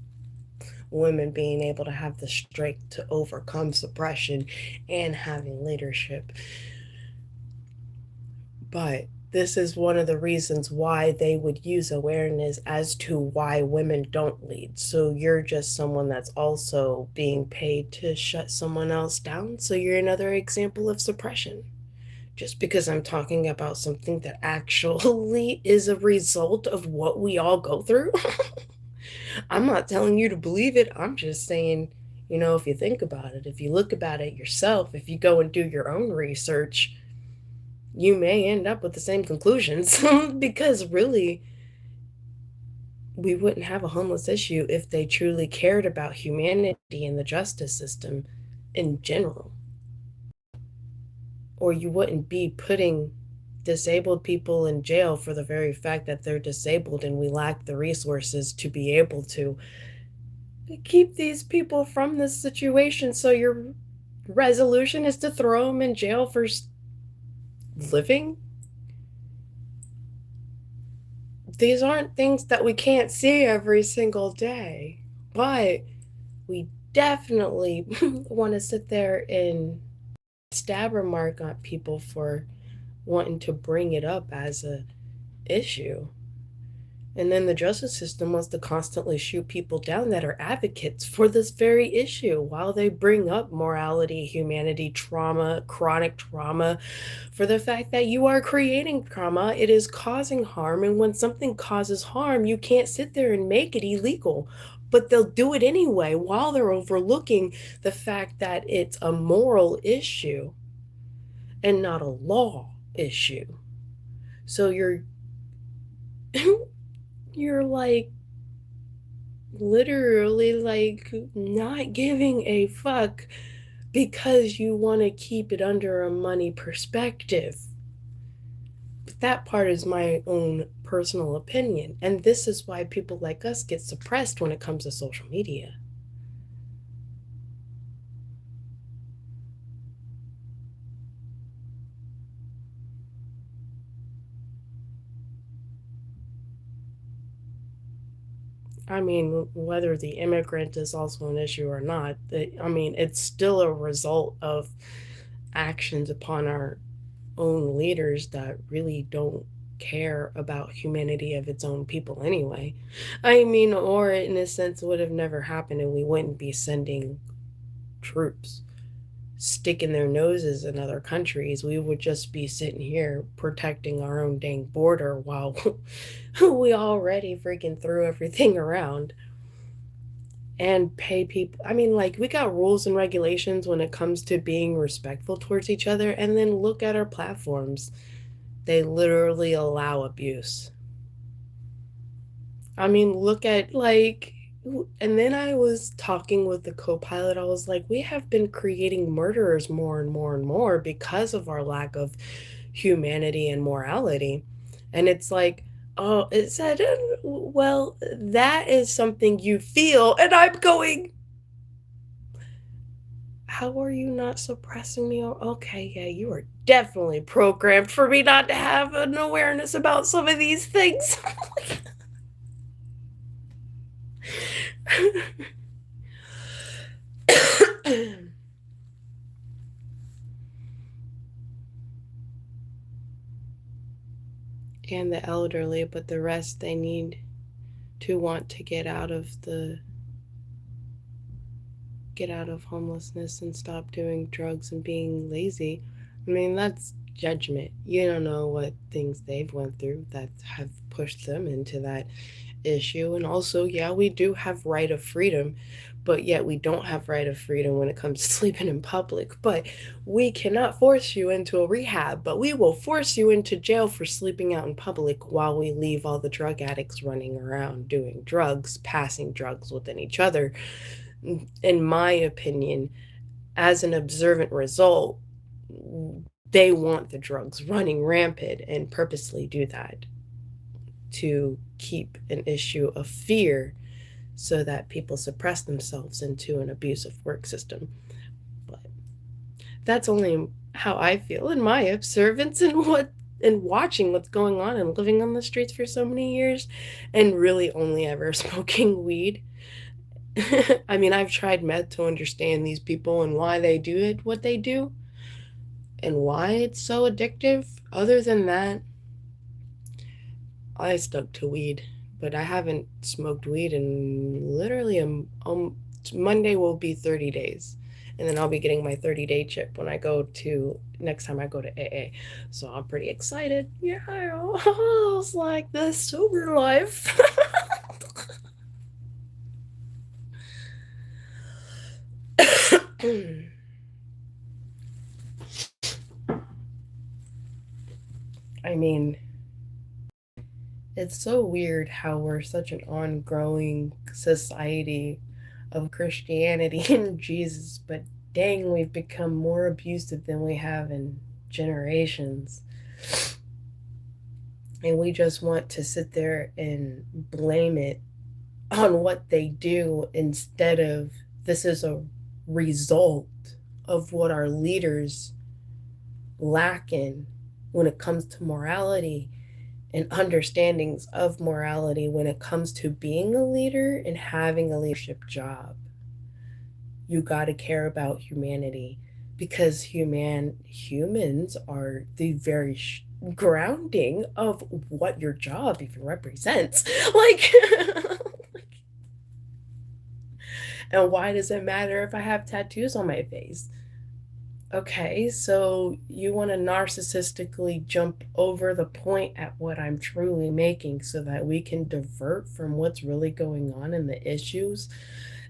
women being able to have the strength to overcome suppression and having leadership. But this is one of the reasons why they would use awareness as to why women don't lead. So you're just someone that's also being paid to shut someone else down. So you're another example of suppression. Just because I'm talking about something that actually is a result of what we all go through. I'm not telling you to believe it. I'm just saying, if you think about it, if you look about it yourself, if you go and do your own research, you may end up with the same conclusions. Because really, we wouldn't have a homeless issue if they truly cared about humanity and the justice system in general. Or you wouldn't be putting disabled people in jail for the very fact that they're disabled and we lack the resources to be able to keep these people from this situation. So your resolution is to throw them in jail for living? These aren't things that we can't see every single day, but we definitely want to sit there and stab remark on people for wanting to bring it up as a issue. And then the justice system wants to constantly shoot people down that are advocates for this very issue while they bring up morality, humanity, trauma, chronic trauma, for the fact that you are creating trauma. It is causing harm. And when something causes harm, you can't sit there and make it illegal. But they'll do it anyway while they're overlooking the fact that it's a moral issue and not a law issue. So you're like literally like not giving a fuck because you want to keep it under a money perspective. But that part is my own personal opinion, and this is why people like us get suppressed when it comes to social media. I mean, whether the immigrant is also an issue or not, I mean, it's still a result of actions upon our own leaders that really don't care about humanity of its own people anyway. I mean, or in a sense, would have never happened and we wouldn't be sending troops sticking their noses in other countries. We would just be sitting here protecting our own dang border while we already freaking threw everything around and pay people. I mean, like, we got rules and regulations when it comes to being respectful towards each other, and then look at our platforms. They literally allow abuse. I mean, look at, like, and then I was talking with the co pilot. I was like, we have been creating murderers more and more and more because of our lack of humanity and morality. And it's like, oh, it said, well, that is something you feel. And I'm going, how are you not suppressing me? Okay, yeah, you are definitely programmed for me not to have an awareness about some of these things. And the elderly, but the rest they need to want to get out of homelessness and stop doing drugs and being lazy. I mean, that's judgment. You don't know what things they've went through that have pushed them into that issue. And also, yeah, we do have right of freedom, but yet we don't have right of freedom when it comes to sleeping in public. But we cannot force you into a rehab, but we will force you into jail for sleeping out in public while we leave all the drug addicts running around doing drugs, passing drugs within each other. In my opinion, as an observant result, they want the drugs running rampant and purposely do that to keep an issue of fear so that people suppress themselves into an abusive work system. But that's only how I feel in my observance and watching what's going on and living on the streets for so many years and really only ever smoking weed. I mean, I've tried meth to understand these people and why they do it, what they do, and why it's so addictive. Other than that, I stuck to weed, but I haven't smoked weed in literally Monday will be 30 days. And then I'll be getting my 30-day chip when I go to next time I go to AA. So I'm pretty excited. Yeah, I was like the sober life. I mean, it's so weird how we're such an ongoing society of Christianity and Jesus, but dang, we've become more abusive than we have in generations. And we just want to sit there and blame it on what they do instead of this is a result of what our leaders lack in when it comes to morality and understandings of morality when it comes to being a leader and having a leadership job. You got to care about humanity because humans are the very grounding of what your job even represents. Like, and why does it matter if I have tattoos on my face? Okay, so you want to narcissistically jump over the point at what I'm truly making so that we can divert from what's really going on and the issues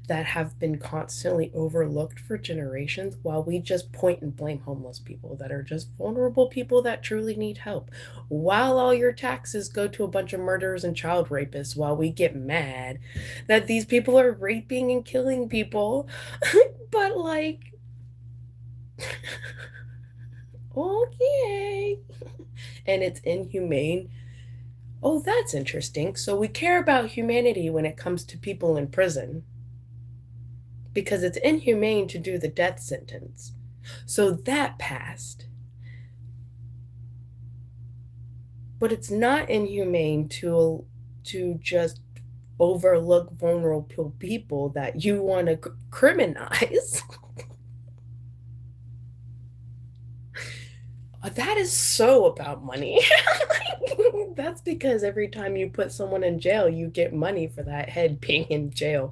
that have been constantly overlooked for generations while we just point and blame homeless people that are just vulnerable people that truly need help. While all your taxes go to a bunch of murderers and child rapists, while we get mad that these people are raping and killing people. But, like, okay. And it's inhumane. Oh, that's interesting. So we care about humanity when it comes to people in prison because it's inhumane to do the death sentence. So that passed. But it's not inhumane to just overlook vulnerable people that you want to criminalize. That is so about money. That's because every time you put someone in jail, you get money for that head being in jail.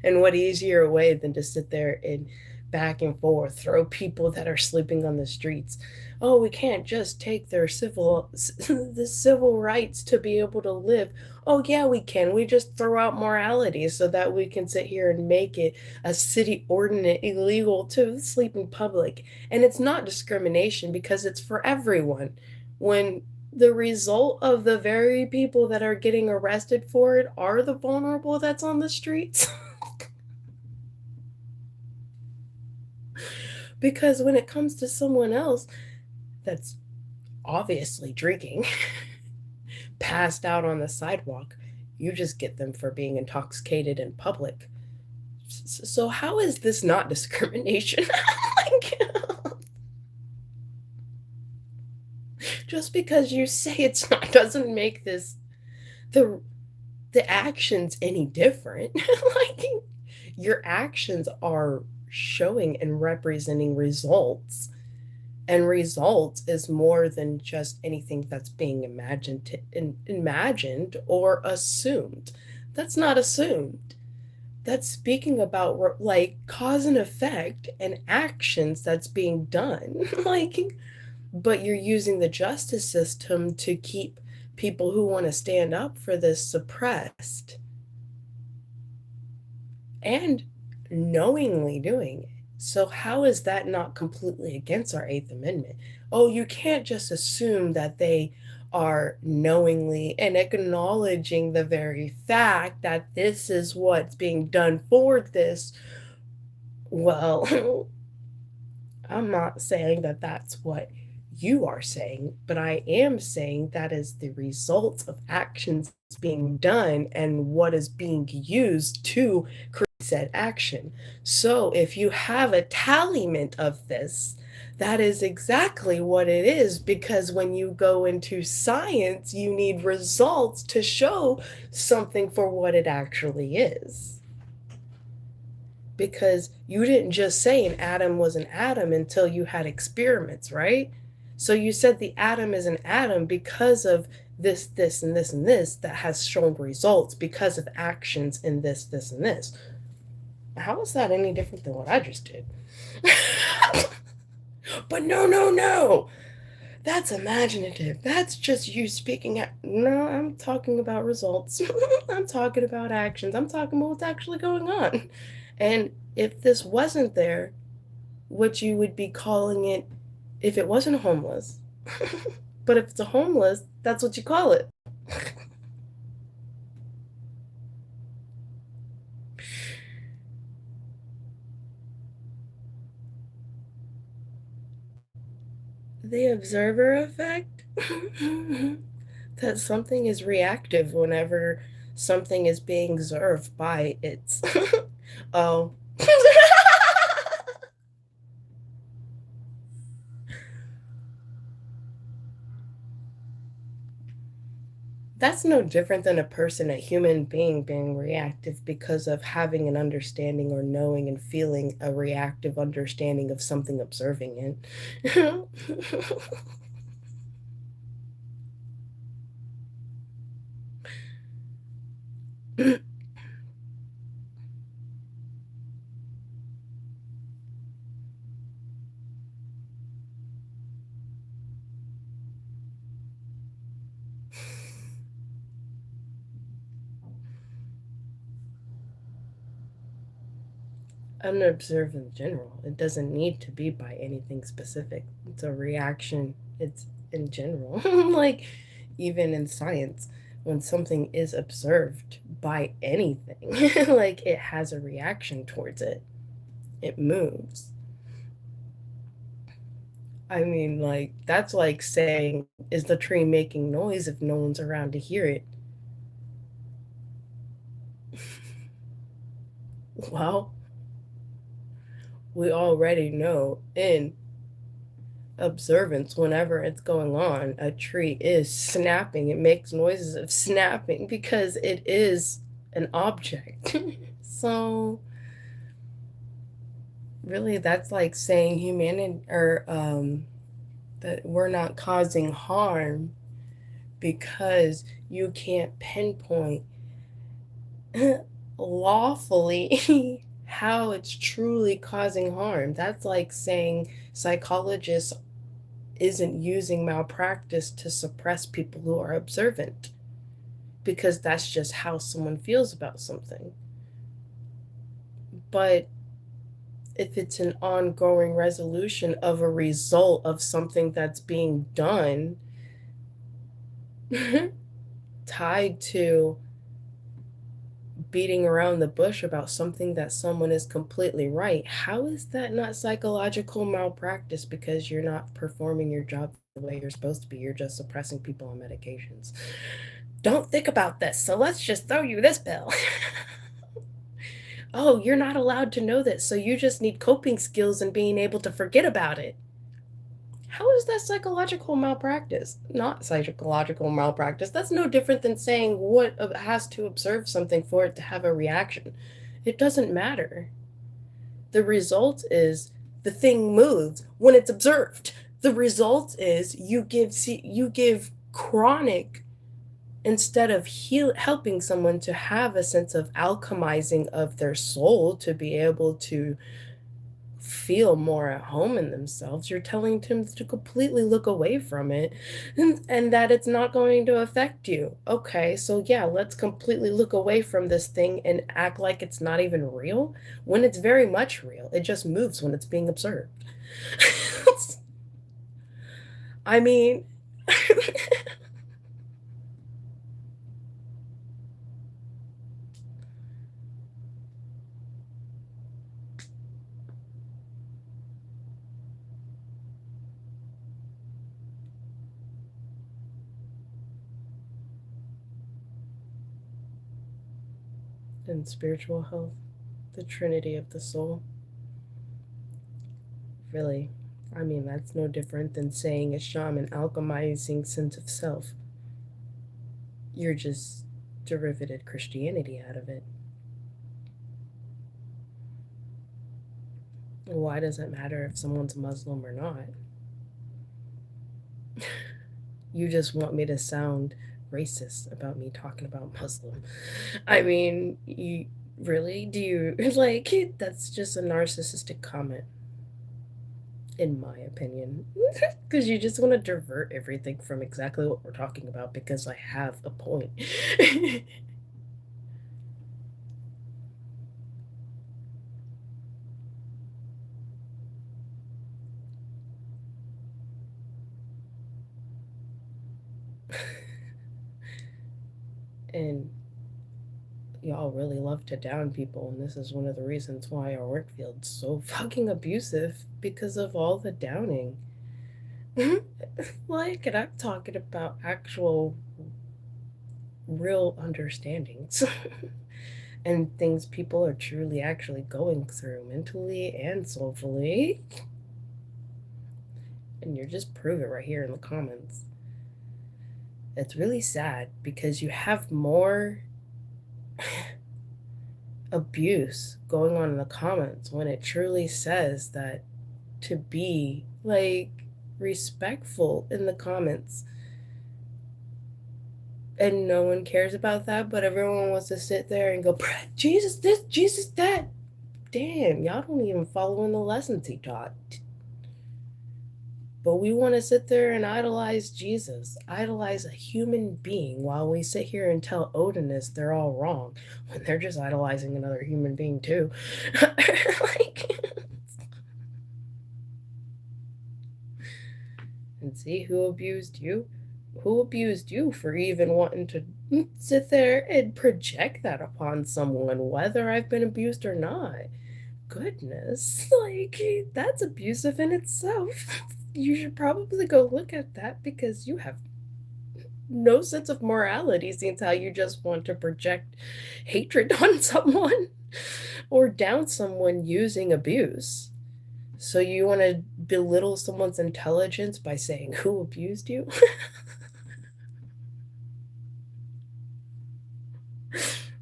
And what easier way than to sit there and back and forth, throw people that are sleeping on the streets. Oh, we can't just take their the civil rights to be able to live. Oh yeah, we can. We just throw out morality so that we can sit here and make it a city ordinance illegal to sleep in public. And it's not discrimination because it's for everyone. When the result of the very people that are getting arrested for it are the vulnerable that's on the streets. Because when it comes to someone else that's obviously drinking, passed out on the sidewalk, you just get them for being intoxicated in public. So, how is this not discrimination? Like, just because you say it's not doesn't make this the the actions any different. Like, your actions are showing and representing results, and results is more than just anything that's being imagined or assumed. That's not assumed. That's speaking about like cause and effect and actions that's being done. Like, but you're using the justice system to keep people who want to stand up for this suppressed and knowingly doing it. So, how is that not completely against our Eighth Amendment? Oh, you can't just assume that they are knowingly and acknowledging the very fact that this is what's being done for this. Well, I'm not saying that that's what you are saying, but I am saying that is the result of actions being done and what is being used to create said action. So if you have a tallyment of this, that is exactly what it is, because when you go into science, you need results to show something for what it actually is, because you didn't just say an atom was an atom until you had experiments, right? So you said the atom is an atom because of this, and this, and this that has shown results because of actions in this, and this. How is that any different than what I just did? But no, no, no. That's imaginative. That's just you speaking at. No, I'm talking about results. I'm talking about actions. I'm talking about what's actually going on. And if this wasn't there, what you would be calling it, if it wasn't homeless, but if it's a homeless, that's what you call it. The observer effect? That something is reactive whenever something is being observed by its. Oh. That's no different than a person, a human being reactive because of having an understanding or knowing and feeling a reactive understanding of something observing it. An observe in general. It doesn't need to be by anything specific. It's a reaction. It's in general. Like, even in science, when something is observed by anything, like it has a reaction towards it. It moves. I mean, like, that's like saying, is the tree making noise if no one's around to hear it? Well, we already know in observance, whenever it's going on, a tree is snapping. It makes noises of snapping because it is. an object. So really that's like saying humanity or that we're not causing harm because you can't pinpoint lawfully how it's truly causing harm. That's like saying psychologists isn't using malpractice to suppress people who are observant because that's just how someone feels about something. But if it's an ongoing resolution of a result of something that's being done tied to beating around the bush about something that someone is completely right, how is that not psychological malpractice because you're not performing your job the way you're supposed to be? You're just suppressing people on medications. Don't think about this, so let's just throw you this pill. Oh, you're not allowed to know this, so you just need coping skills and being able to forget about it. How is that psychological malpractice? Not psychological malpractice. That's no different than saying what has to observe something for it to have a reaction. It doesn't matter. The result is the thing moves when it's observed. The result is you give chronic instead of helping someone to have a sense of alchemizing of their soul to be able to feel more at home in themselves, you're telling them to completely look away from it and that it's not going to affect you. Okay, so yeah, let's completely look away from this thing and act like it's not even real when it's very much real. It just moves when it's being observed. I mean, in spiritual health, the trinity of the soul, really. I mean, that's no different than saying a shaman alchemizing sense of self. You're just derivative Christianity out of it. Why does it matter if someone's Muslim or not? You just want me to sound racist about me talking about Muslim. I mean, you really do you like that's just a narcissistic comment, in my opinion. Because you just want to divert everything from exactly what we're talking about because I have a point. And y'all really love to down people, and this is one of the reasons why our work field's so fucking abusive because of all the downing. Like, and I'm talking about actual real understandings and things people are truly actually going through mentally and soulfully. And you're just prove it right here in the comments. It's really sad because you have more abuse going on in the comments when it truly says that to be like respectful in the comments. And no one cares about that, but everyone wants to sit there and go, Jesus this, Jesus that. Damn, y'all don't even follow in the lessons he taught. But we want to sit there and idolize Jesus, idolize a human being while we sit here and tell Odinists they're all wrong when they're just idolizing another human being too. Like, and see who abused you? Who abused you for even wanting to sit there and project that upon someone, whether I've been abused or not? Goodness, like, that's abusive in itself. You should probably go look at that because you have no sense of morality, since how you just want to project hatred on someone or down someone using abuse. So you want to belittle someone's intelligence by saying who abused you?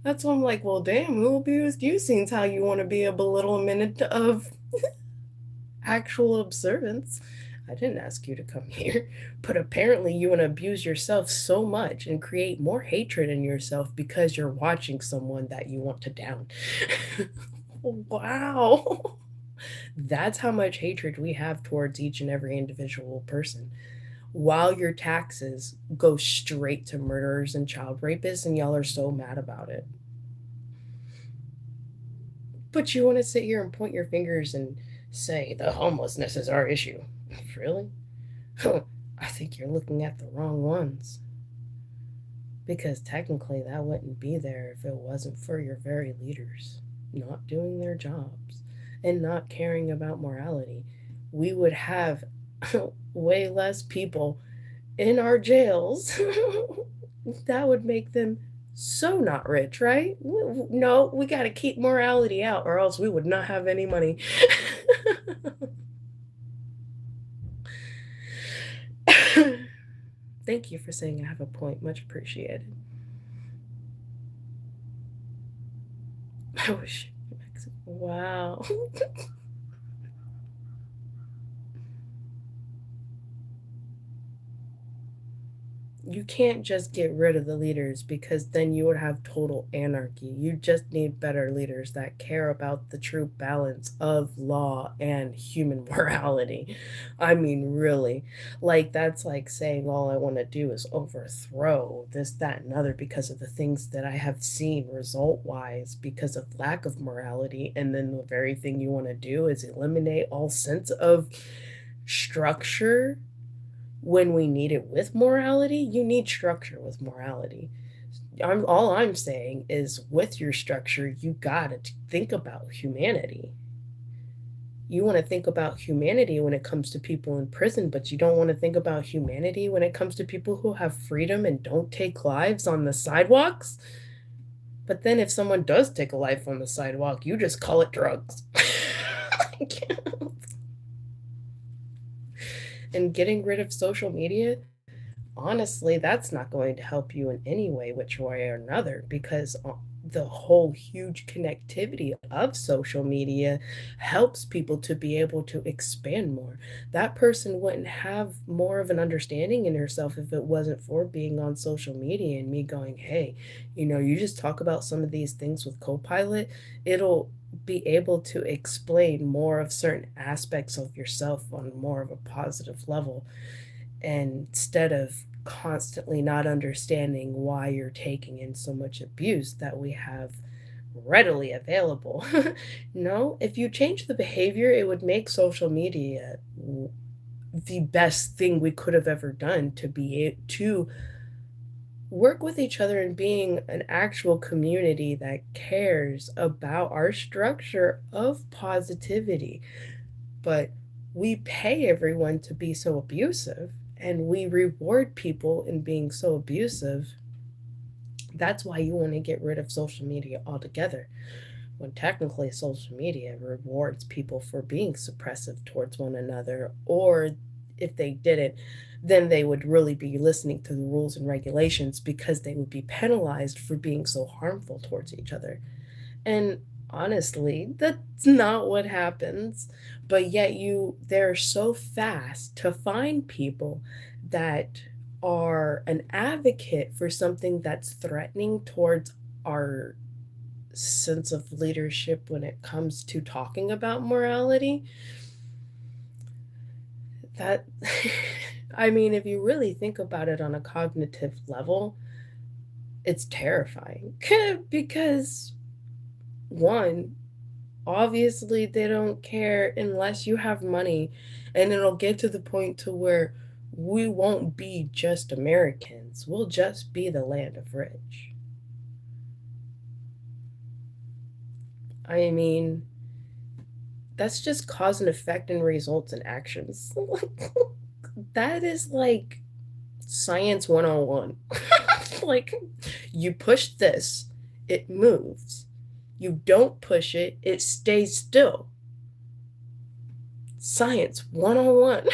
That's why I'm like, well, damn, who abused you? Seems how you want to be a belittlement of actual observance. I didn't ask you to come here, but apparently you want to abuse yourself so much and create more hatred in yourself because you're watching someone that you want to down. Wow. That's how much hatred we have towards each and every individual person. While your taxes go straight to murderers and child rapists, and y'all are so mad about it. But you want to sit here and point your fingers and say the homelessness is our issue. Really? I think you're looking at the wrong ones. Because technically, that wouldn't be there if it wasn't for your very leaders not doing their jobs and not caring about morality. We would have way less people in our jails. That would make them so not rich, right? No, we got to keep morality out, or else we would not have any money. Thank you for saying I have a point. Much appreciated. I wish. Wow. You can't just get rid of the leaders because then you would have total anarchy. You just need better leaders that care about the true balance of law and human morality. I mean, really. Like, that's like saying all I want to do is overthrow this, that, and other because of the things that I have seen result wise because of lack of morality. And then the very thing you want to do is eliminate all sense of structure when we need it with morality. You need structure with morality. All I'm saying is with your structure, you gotta think about humanity. You want to think about humanity when it comes to people in prison, but you don't want to think about humanity when it comes to people who have freedom and don't take lives on the sidewalks. But then if someone does take a life on the sidewalk, you just call it drugs. And getting rid of social media, honestly, that's not going to help you in any way, which way or another, because the whole huge connectivity of social media helps people to be able to expand more. That person wouldn't have more of an understanding in herself if it wasn't for being on social media and me going, hey, you just talk about some of these things with Copilot, it'll be able to explain more of certain aspects of yourself on more of a positive level instead of constantly not understanding why you're taking in so much abuse that we have readily available. No, if you change the behavior, it would make social media the best thing we could have ever done to to work with each other and being an actual community that cares about our structure of positivity. But we pay everyone to be so abusive and we reward people in being so abusive. That's why you want to get rid of social media altogether, when technically social media rewards people for being suppressive towards one another, or if they didn't, then they would really be listening to the rules and regulations because they would be penalized for being so harmful towards each other. And honestly, that's not what happens. But yet they're so fast to find people that are an advocate for something that's threatening towards our sense of leadership when it comes to talking about morality. That I mean, if you really think about it on a cognitive level, it's terrifying. Because one, obviously they don't care unless you have money, and it'll get to the point to where we won't be just Americans. We'll just be the land of rich. I mean, that's just cause and effect and results and actions. That is like science 101. Like, you push this, it moves. You don't push it, it stays still. Science 101.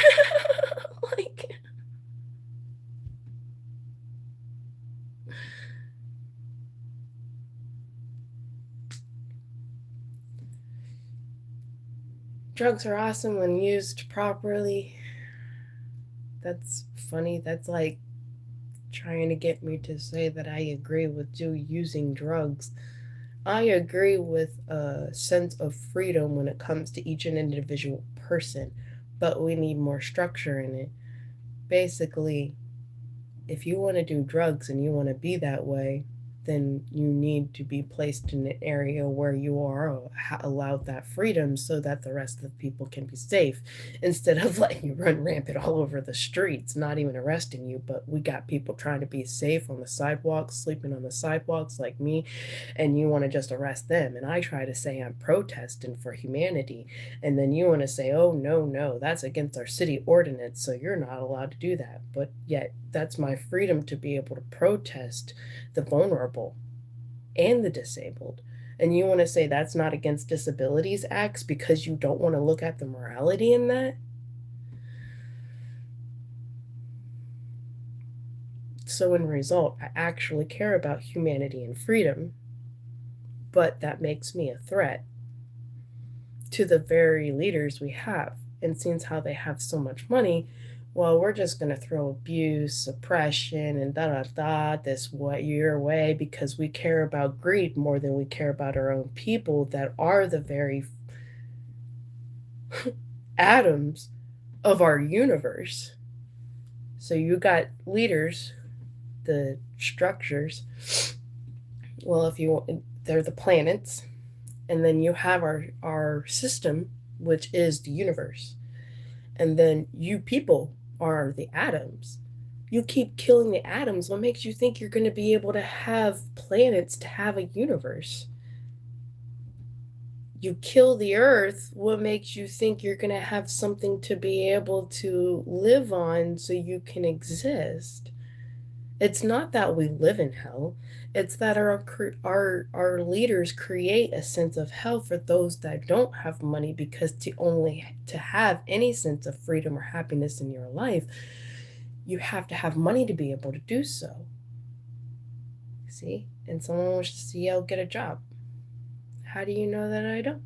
Like, Drugs are awesome when used properly. That's funny. That's like trying to get me to say that I agree with you using drugs. I agree with a sense of freedom when it comes to each and individual person, but we need more structure in it. Basically, if you want to do drugs and you want to be that way, then you need to be placed in an area where you are allowed that freedom so that the rest of the people can be safe instead of letting you run rampant all over the streets, not even arresting you. But we got people trying to be safe on the sidewalks, sleeping on the sidewalks like me, and you want to just arrest them. And I try to say I'm protesting for humanity, and then you want to say, oh, no, no, that's against our city ordinance, so you're not allowed to do that. But yet, that's my freedom to be able to protest the vulnerable and the disabled. And you want to say that's not against disabilities acts because you don't want to look at the morality in that? So, in result, I actually care about humanity and freedom, but that makes me a threat to the very leaders we have. And since how they have so much money, well, we're just going to throw abuse, suppression, and da da da this what your way because we care about greed more than we care about our own people that are the very atoms of our universe. So you got leaders, the structures. Well, if you they're the planets, and then you have our system, which is the universe. And then you people are the atoms. You keep killing the atoms. What makes you think you're going to be able to have planets to have a universe? You kill the earth. What makes you think you're going to have something to be able to live on so you can exist? It's not that we live in hell. It's that our leaders create a sense of hell for those that don't have money because to have any sense of freedom or happiness in your life, you have to have money to be able to do so. See? And someone wants to see I'll get a job. How do you know that I don't?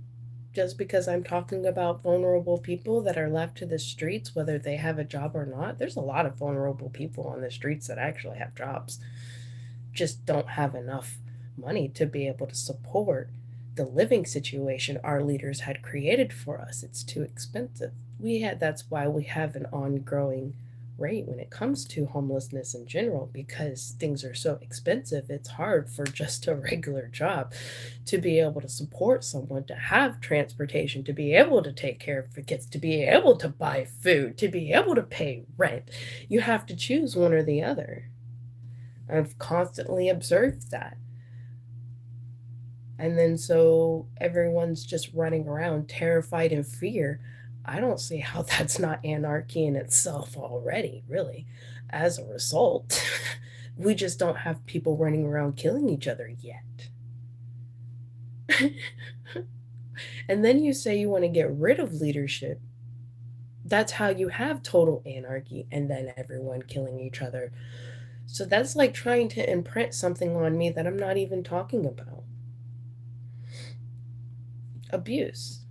Just because I'm talking about vulnerable people that are left to the streets, whether they have a job or not. There's a lot of vulnerable people on the streets that actually have jobs, just don't have enough money to be able to support the living situation our leaders had created for us. It's too expensive. That's why we have an ongoing rate when it comes to homelessness in general because things are so expensive. It's hard for just a regular job to be able to support someone, to have transportation, to be able to take care of kids, to be able to buy food, to be able to pay rent. You have to choose one or the other. I've constantly observed that. And then so everyone's just running around terrified in fear. I don't see how that's not anarchy in itself already, really. As a result, we just don't have people running around killing each other yet. And then you say you want to get rid of leadership. That's how you have total anarchy and then everyone killing each other. So that's like trying to imprint something on me that I'm not even talking about. Abuse.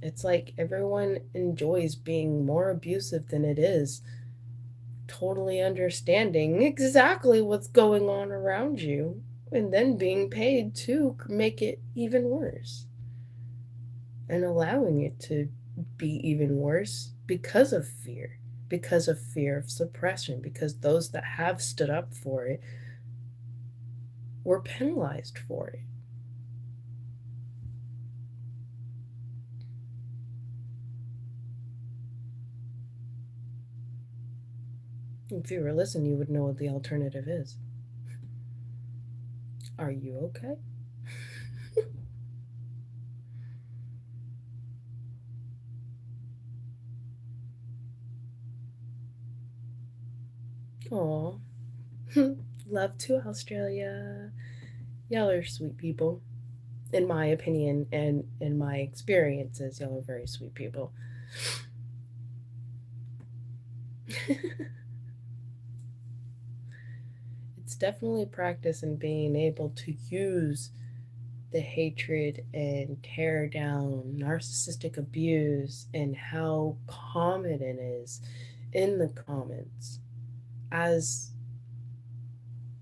It's like everyone enjoys being more abusive than it is, totally understanding exactly what's going on around you, and then being paid to make it even worse and allowing it to be even worse because of fear of suppression, because those that have stood up for it were penalized for it. If you were listening, you would know what the alternative is. Are you okay? Aw. Love to Australia. Y'all are sweet people. In my opinion and in my experiences, y'all are very sweet people. It's definitely practice in being able to use the hatred and tear down, narcissistic abuse, and how common it is in the comments as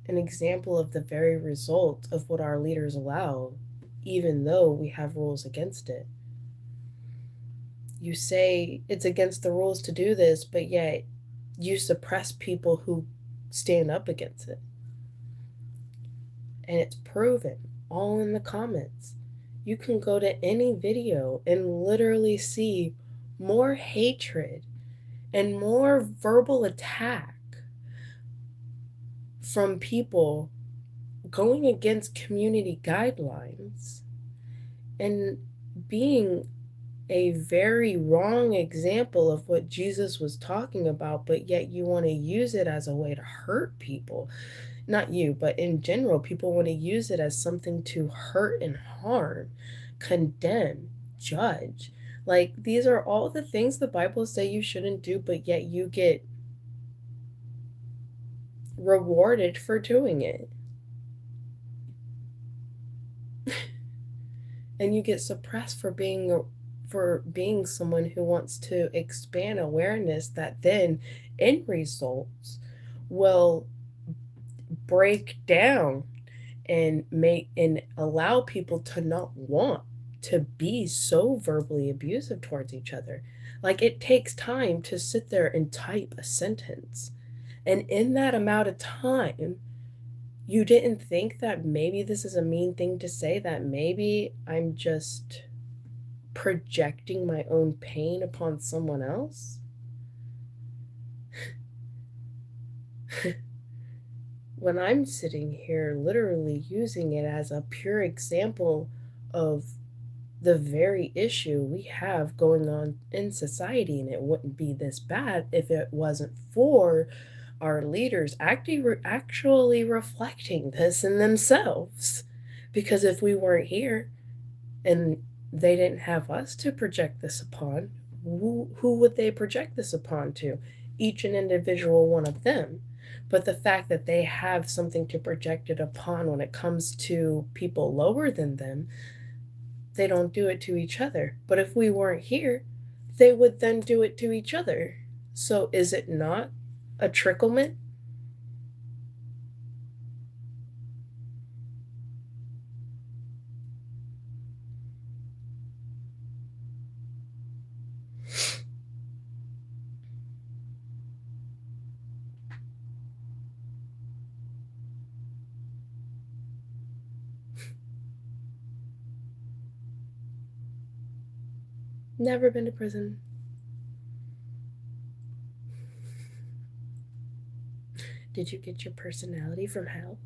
an example of the very result of what our leaders allow, even though we have rules against it. You say it's against the rules to do this, but yet you suppress people who stand up against it. And it's proven all in the comments. You can go to any video and literally see more hatred and more verbal attack from people going against community guidelines and being a very wrong example of what Jesus was talking about, but yet you want to use it as a way to hurt people. Not you, but in general, people want to use it as something to hurt and harm, condemn, judge. Like, these are all the things the Bible say you shouldn't do, but yet you get rewarded for doing it. And you get suppressed for being someone who wants to expand awareness that then in results will break down and make and allow people to not want to be so verbally abusive towards each other. Like, it takes time to sit there and type a sentence. And in that amount of time, you didn't think that maybe this is a mean thing to say, that maybe I'm just projecting my own pain upon someone else? When I'm sitting here literally using it as a pure example of the very issue we have going on in society, and it wouldn't be this bad if it wasn't for our leaders actually reflecting this in themselves. Because if we weren't here and they didn't have us to project this upon, who would they project this upon to? Each and individual one of them. But the fact that they have something to project it upon when it comes to people lower than them, they don't do it to each other. But if we weren't here, they would then do it to each other. So is it not a tricklement? Never been to prison. Did you get your personality from hell?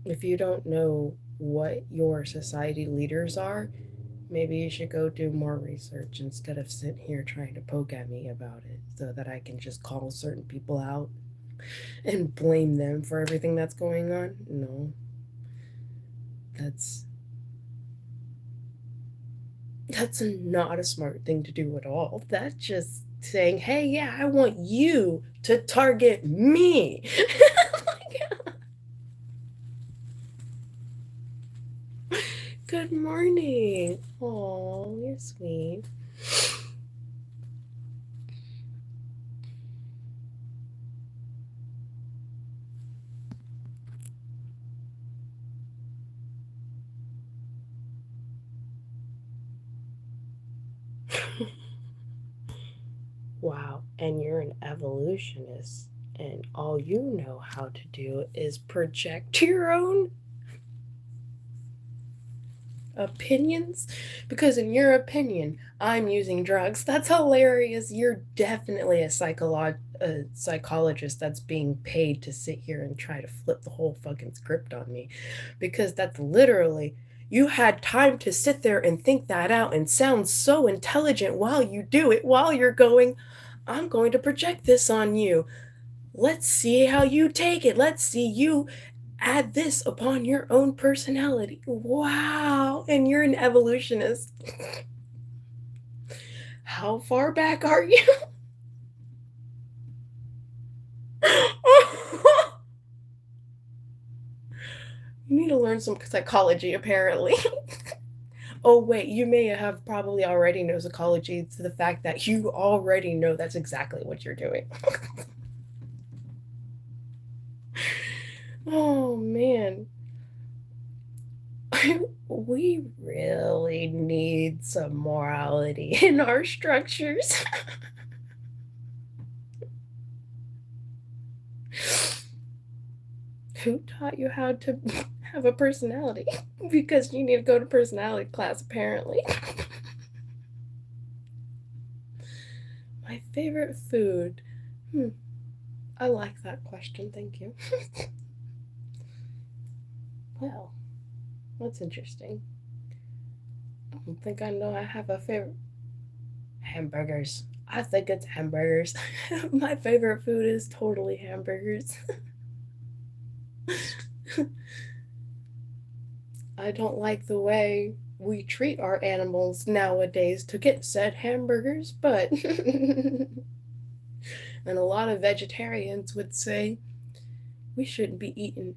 If you don't know what your society leaders are, maybe you should go do more research instead of sitting here trying to poke at me about it so that I can just call certain people out and blame them for everything that's going on. No, that's that's not a smart thing to do at all. That's just saying, hey, yeah, I want you to target me. Good morning. Oh, you're sweet. Wow, and you're an evolutionist, and all you know how to do is project your own opinions, because in your opinion I'm using drugs. That's hilarious. You're definitely a psychologist that's being paid to sit here and try to flip the whole fucking script on me, because that's literally, you had time to sit there and think that out and sound so intelligent while you do it, while you're going, I'm going to project this on you. Let's see how you take it. Let's see you add this upon your own personality. Wow. And you're an evolutionist. How far back are you? You need to learn some psychology, apparently. Oh, wait, you may have probably already know psychology to the fact that you already know that's exactly what you're doing. Oh, man. We really need some morality in our structures. Who taught you how to have a personality? Because you need to go to personality class, apparently. My favorite food. I like that question, thank you. Well, that's interesting. I don't think I know I have a favorite. Hamburgers. I think it's hamburgers. My favorite food is totally hamburgers. I don't like the way we treat our animals nowadays to get said hamburgers, but and a lot of vegetarians would say we shouldn't be eating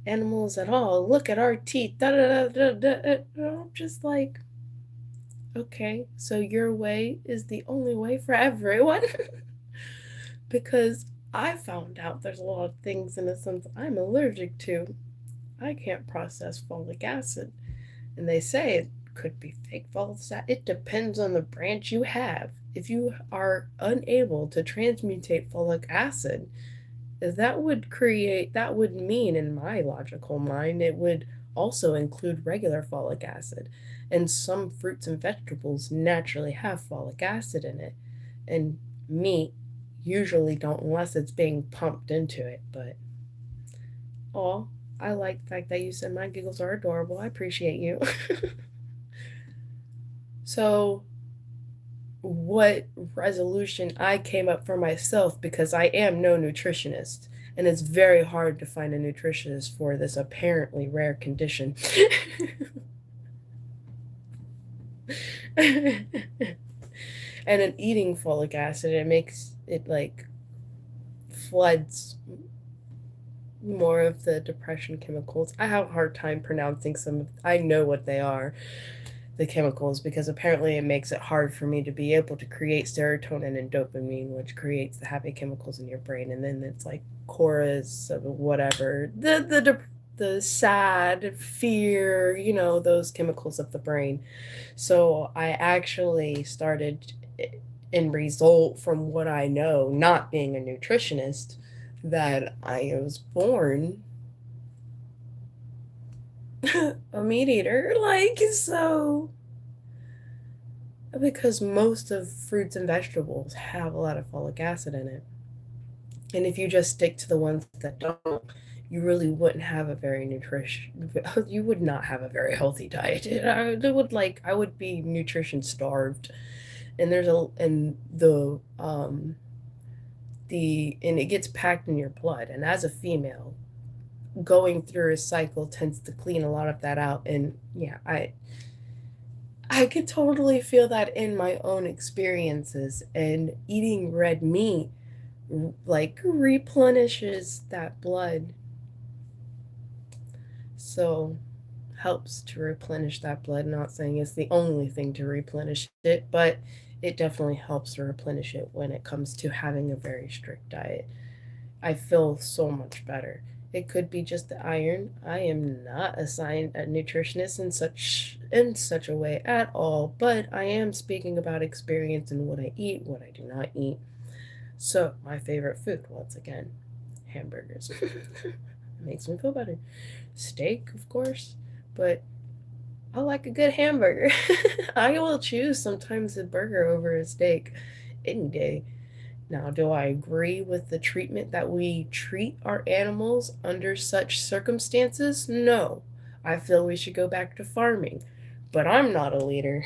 animals at all. Look at our teeth. Da, da, da, da, da. I'm just like, okay, so your way is the only way for everyone. Because I found out there's a lot of things in a sense I'm allergic to. I can't process folic acid. And they say it could be fake folic acid. It depends on the branch you have. If you are unable to transmutate folic acid, that would mean, in my logical mind, it would also include regular folic acid. And some fruits and vegetables naturally have folic acid in it. And meat usually don't unless it's being pumped into it. But, oh, I like the fact that you said my giggles are adorable. I appreciate you. So, what resolution I came up for myself, because I am no nutritionist, and it's very hard to find a nutritionist for this apparently rare condition. And in eating folic acid, it makes it like floods more of the depression chemicals. I have a hard time pronouncing some. I know what they are, the chemicals, because apparently it makes it hard for me to be able to create serotonin and dopamine, which creates the happy chemicals in your brain. And then it's like chorus of whatever, the sad fear, those chemicals of the brain. So I actually started, in result from what I know, not being a nutritionist, that I was born a meat eater. Like, so, because most of fruits and vegetables have a lot of folic acid in it. And if you just stick to the ones that don't, you really wouldn't have a very you would not have a very healthy diet. I would be nutrition starved. And and it gets packed in your blood. And as a female, going through a cycle tends to clean a lot of that out. And yeah, I could totally feel that in my own experiences. And eating red meat like replenishes that blood. So helps to replenish that blood. Not saying it's the only thing to replenish it, but it definitely helps to replenish it when it comes to having a very strict diet. I feel so much better. It could be just the iron. I am not assigned a nutritionist in such a way at all, but I am speaking about experience and what I eat, what I do not eat. So, my favorite food, once again, hamburgers. It makes me feel better. Steak, of course, but I like a good hamburger. I will choose sometimes a burger over a steak any day. Now, do I agree with the treatment that we treat our animals under such circumstances? No. I feel we should go back to farming. But I'm not a leader.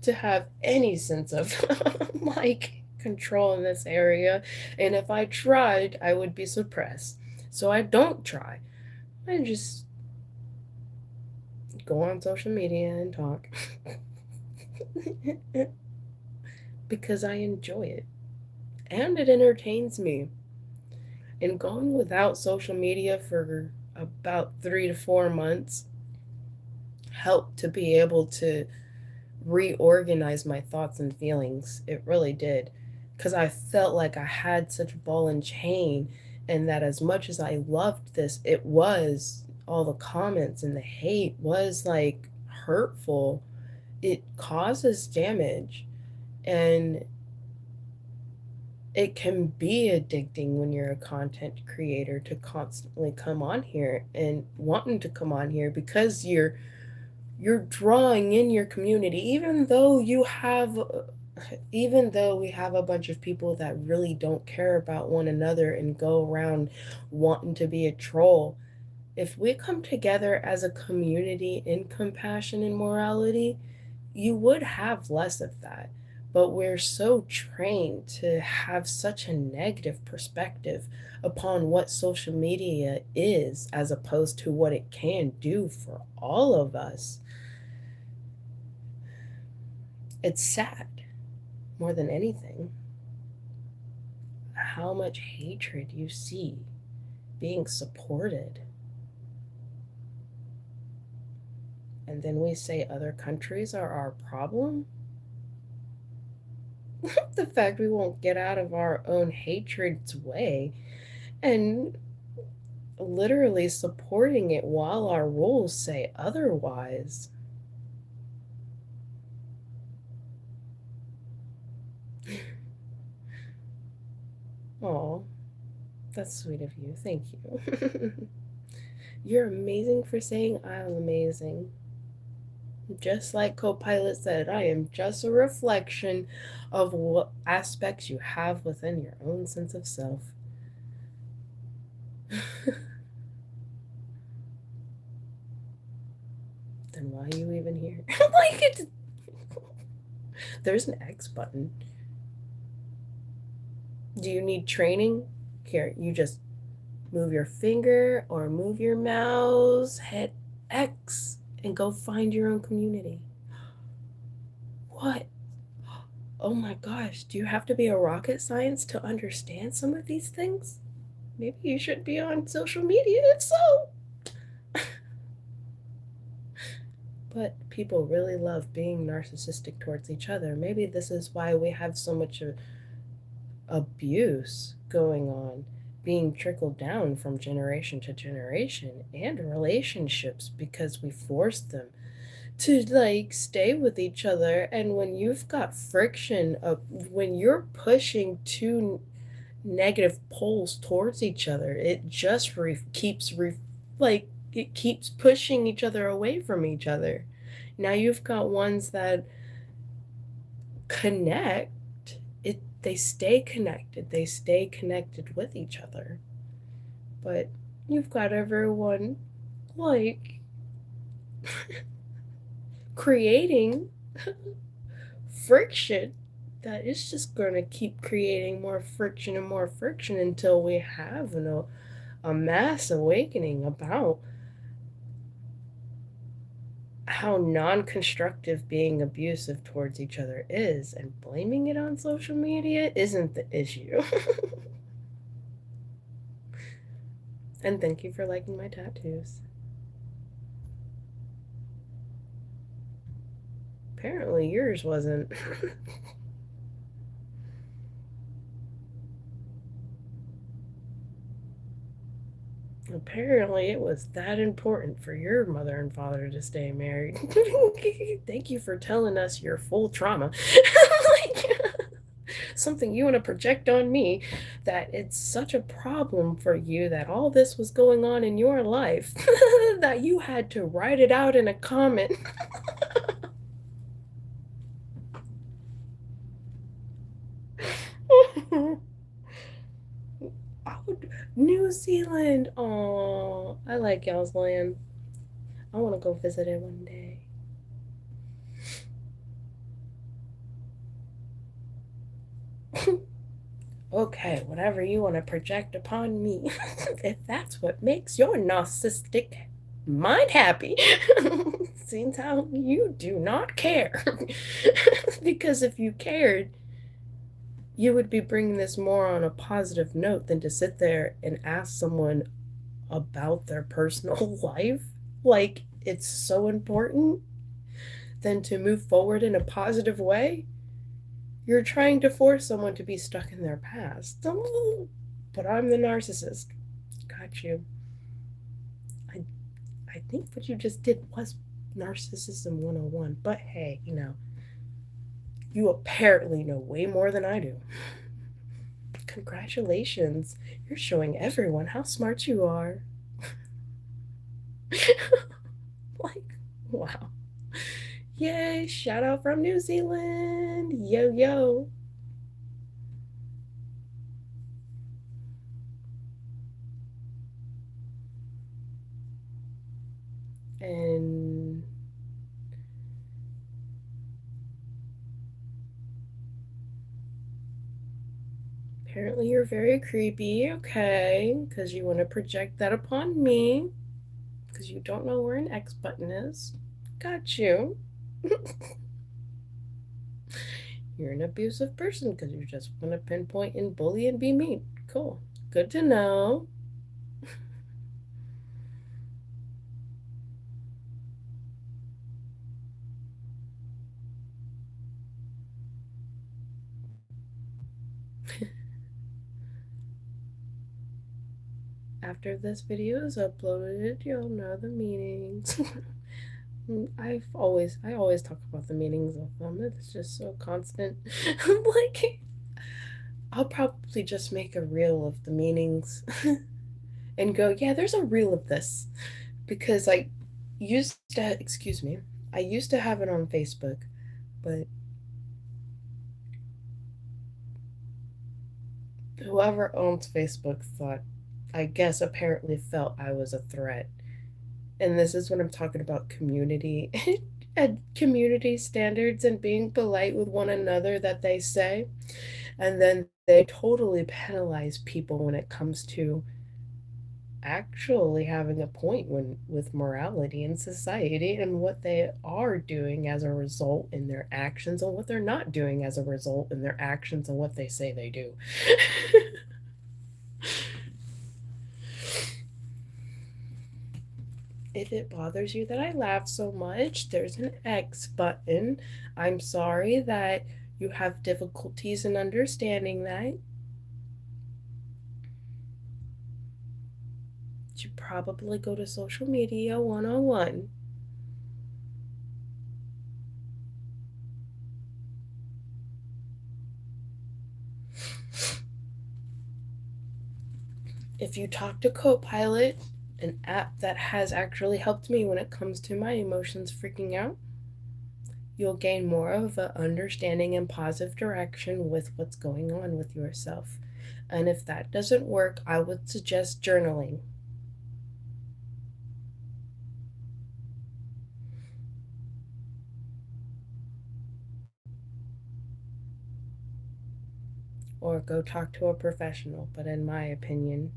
to have any sense of like control in this area. And if I tried, I would be suppressed. So I don't try. I just go on social media and talk because I enjoy it and it entertains me. And going without social media for about 3 to 4 months helped to be able to reorganize my thoughts and feelings. It really did. Because I felt like I had such a ball and chain, and that as much as I loved this, it was all the comments and the hate was like hurtful. It causes damage, and it can be addicting when you're a content creator to constantly come on here and wanting to come on here because you're drawing in your community, even though we have a bunch of people that really don't care about one another and go around wanting to be a troll. If we come together as a community in compassion and morality, you would have less of that. But we're so trained to have such a negative perspective upon what social media is as opposed to what it can do for all of us. It's sad more than anything how much hatred you see being supported. And then we say other countries are our problem. The fact we won't get out of our own hatred's way and literally supporting it while our rules say otherwise. Oh, that's sweet of you. Thank you. You're amazing for saying I'm amazing. Just like Copilot said, I am just a reflection of what aspects you have within your own sense of self. Then why are you even here? Like it. There's an X button. Do you need training? Here, you just move your finger or move your mouse, hit X, and go find your own community. What? Oh my gosh, do you have to be a rocket science to understand some of these things? Maybe you should be on social media if so. But people really love being narcissistic towards each other. Maybe this is why we have so much abuse going on, being trickled down from generation to generation, and relationships because we force them to like stay with each other. And when you've got friction of when you're pushing two negative poles towards each other, it just like it keeps pushing each other away from each other. Now you've got ones that connect, they stay connected with each other. But you've got everyone like creating friction that is just going to keep creating more friction and more friction until we have a mass awakening about how non-constructive being abusive towards each other is, and blaming it on social media isn't the issue. And thank you for liking my tattoos. Apparently yours wasn't. Apparently it was that important for your mother and father to stay married. Thank you for telling us your full trauma. Like, something you want to project on me, that it's such a problem for you that all this was going on in your life that you had to write it out in a comment. Oh, New Zealand. Oh, I like y'all's land. I want to go visit it one day. Okay, whatever you want to project upon me, if that's what makes your narcissistic mind happy, seems how you do not care. Because if you cared, you would be bringing this more on a positive note than to sit there and ask someone about their personal life. Like it's so important than to move forward in a positive way. You're trying to force someone to be stuck in their past. But I'm the narcissist. Got you. I, I think what you just did was narcissism 101. But hey, you apparently know way more than I do. Congratulations. You're showing everyone how smart you are. Like, wow. Yay, shout out from New Zealand. Yo, yo. And apparently you're very creepy, okay? Because you want to project that upon me. Because you don't know where an X button is. Got you. You're an abusive person because you just want to pinpoint and bully and be mean. Cool. Good to know. After this video is uploaded, you'll know the meanings. I always talk about the meanings of them. It's just so constant. Like I'll probably just make a reel of the meanings and go, yeah, there's a reel of this because excuse me, I used to have it on Facebook, but whoever owns Facebook thought, I guess, apparently felt I was a threat. And this is when I'm talking about community and community standards and being polite with one another that they say. And then they totally penalize people when it comes to actually having a point with morality in society and what they are doing as a result in their actions and what they're not doing as a result in their actions and what they say they do. If it bothers you that I laugh so much, there's an X button. I'm sorry that you have difficulties in understanding that. You should probably go to social media 101. If you talk to Copilot, an app that has actually helped me when it comes to my emotions freaking out, you'll gain more of an understanding and positive direction with what's going on with yourself. And if that doesn't work, I would suggest journaling. Or go talk to a professional. But in my opinion,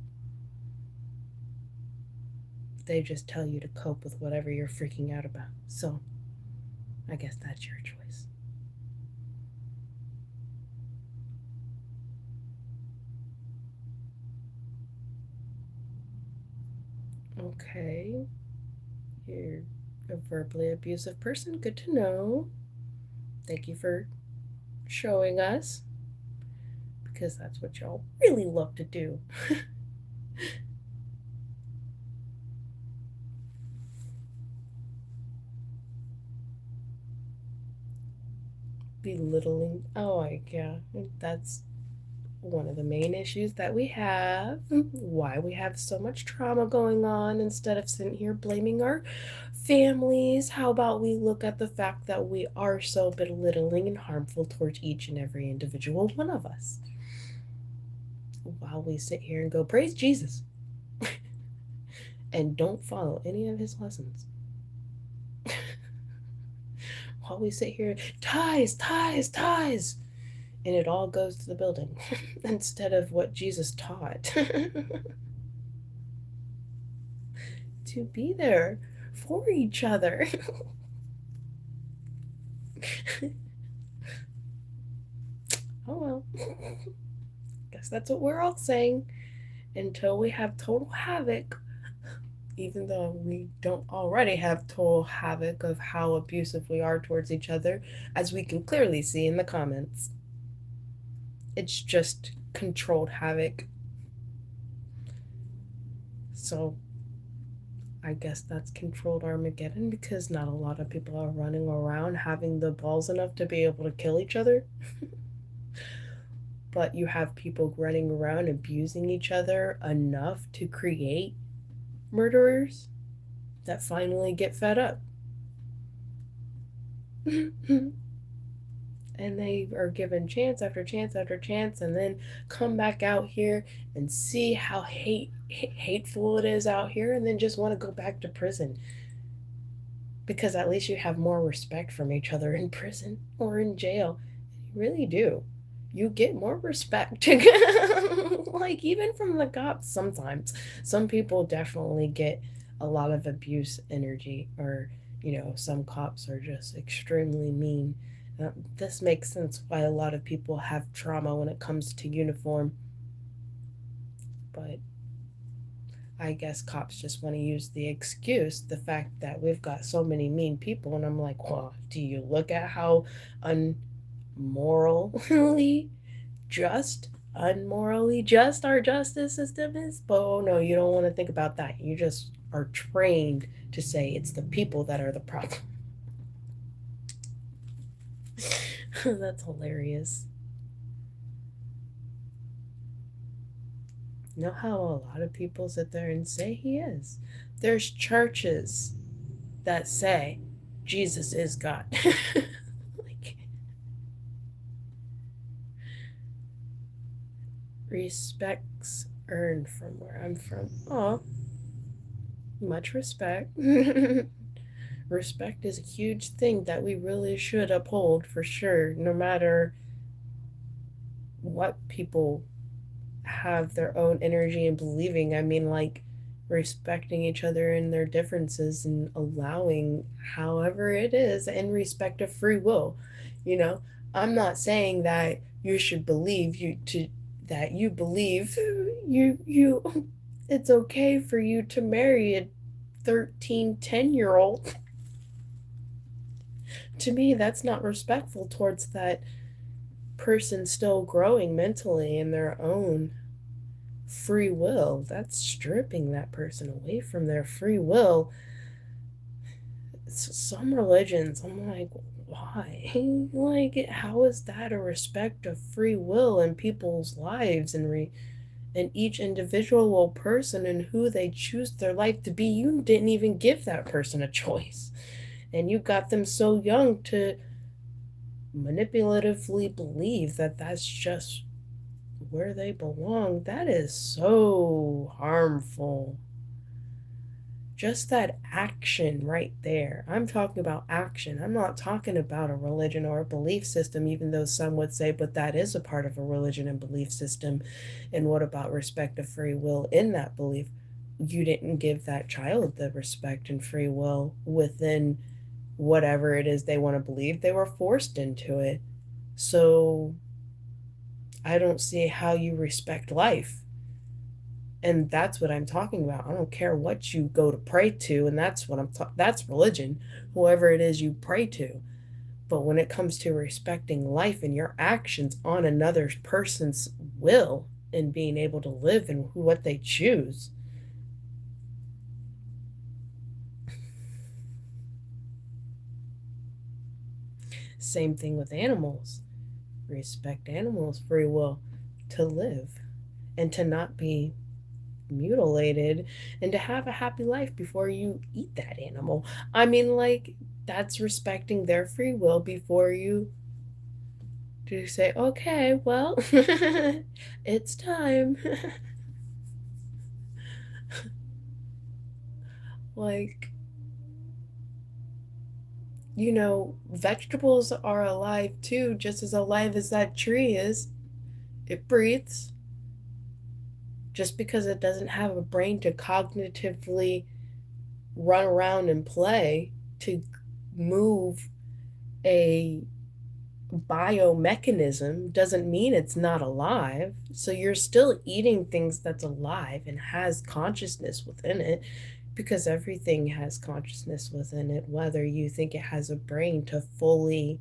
they just tell you to cope with whatever you're freaking out about. So I guess that's your choice. Okay, you're a verbally abusive person. Good to know. Thank you for showing us because that's what y'all really love to do. Belittling. Oh, yeah, that's one of the main issues that we have, why we have so much trauma going on instead of sitting here blaming our families. How about we look at the fact that we are so belittling and harmful towards each and every individual one of us while we sit here and go, praise Jesus, and don't follow any of his lessons. While we sit here, ties, ties, ties. and it all goes to the building instead of what Jesus taught to be there for each other. Oh well, guess that's what we're all saying until we have total havoc, even though we don't already have total havoc of how abusive we are towards each other, as we can clearly see in the comments. It's just controlled havoc. So I guess that's controlled Armageddon because not a lot of people are running around having the balls enough to be able to kill each other. But you have people running around abusing each other enough to create murderers that finally get fed up. And they are given chance after chance after chance, and then come back out here and see how hateful it is out here, and then just want to go back to prison because at least you have more respect from each other in prison or in jail. You really do. You get more respect. Like, even from the cops, sometimes. Some people definitely get a lot of abuse energy, or, some cops are just extremely mean. This makes sense why a lot of people have trauma when it comes to uniform. But I guess cops just want to use the excuse, the fact that we've got so many mean people. And I'm like, well, do you look at how unmorally unmorally just our justice system is? But oh no, you don't want to think about that. You just are trained to say it's the people that are the problem. That's hilarious. You know how a lot of people sit there and say he is? There's churches that say Jesus is God. Like, respect's earned from where I'm from. Oh, much respect. Respect is a huge thing that we really should uphold for sure, no matter what people have their own energy and believing. I mean, like, respecting each other and their differences and allowing however it is in respect of free will. You know, I'm not saying that you should believe you to that you believe you it's okay for you to marry a 13-10 year old. To me, that's not respectful towards that person still growing mentally in their own free will. That's stripping that person away from their free will. Some religions, I'm like, why? Like, how is that a respect of free will in people's lives and each individual person and who they choose their life to be? You didn't even give that person a choice, and you got them so young to manipulatively believe that that's just where they belong. That is so harmful. Just that action right there. I'm talking about action. I'm not talking about a religion or a belief system, even though some would say, but that is a part of a religion and belief system. And what about respect of free will in that belief? You didn't give that child the respect and free will within whatever it is they want to believe. They were forced into it. So I don't see how you respect life. And that's what I'm talking about. I don't care what you go to pray to, and that's religion, whoever it is you pray to. But when it comes to respecting life and your actions on another person's will and being able to live in what they choose. Same thing with animals. Respect animals' free will to live and to not be mutilated and to have a happy life before you eat that animal. I mean, like, that's respecting their free will before you do say, okay, well, it's time. Like, vegetables are alive too, just as alive as that tree is. It breathes. Just because it doesn't have a brain to cognitively run around and play, to move a biomechanism, doesn't mean it's not alive. So you're still eating things that's alive and has consciousness within it, because everything has consciousness within it, whether you think it has a brain to fully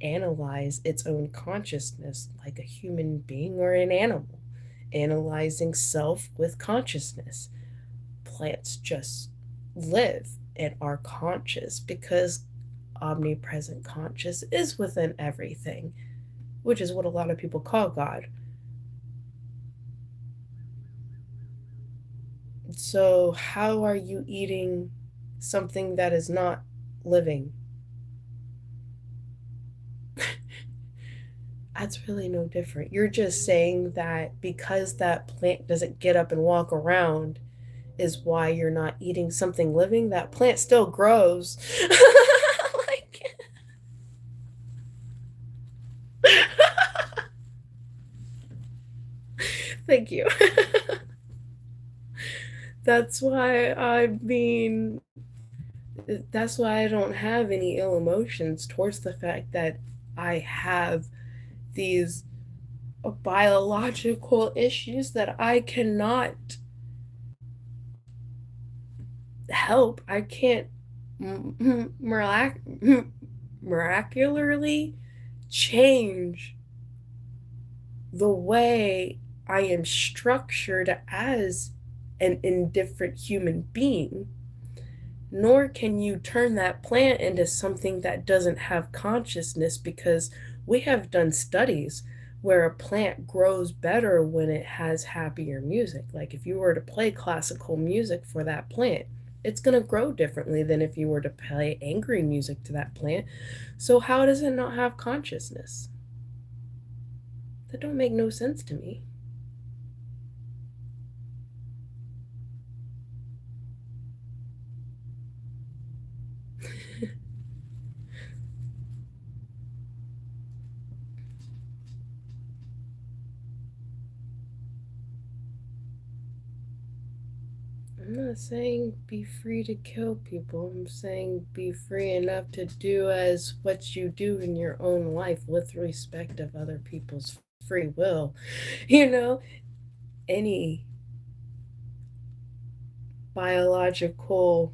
analyze its own consciousness, like a human being or an animal analyzing self with consciousness. Plants just live and are conscious because omnipresent conscious is within everything, which is what a lot of people call God. So, how are you eating something that is not living? That's really no different. You're just saying that because that plant doesn't get up and walk around is why you're not eating something living. That plant still grows. Like, thank you. That's why that's why I don't have any ill emotions towards the fact that I have these biological issues that I cannot help. I can't miraculously change the way I am structured as an indifferent human being, nor can you turn that plant into something that doesn't have consciousness, because we have done studies where a plant grows better when it has happier music. Like if you were to play classical music for that plant, it's going to grow differently than if you were to play angry music to that plant. So how does it not have consciousness? That don't make no sense to me. I'm not saying be free to kill people. I'm saying be free enough to do as what you do in your own life with respect of other people's free will. You know, any biological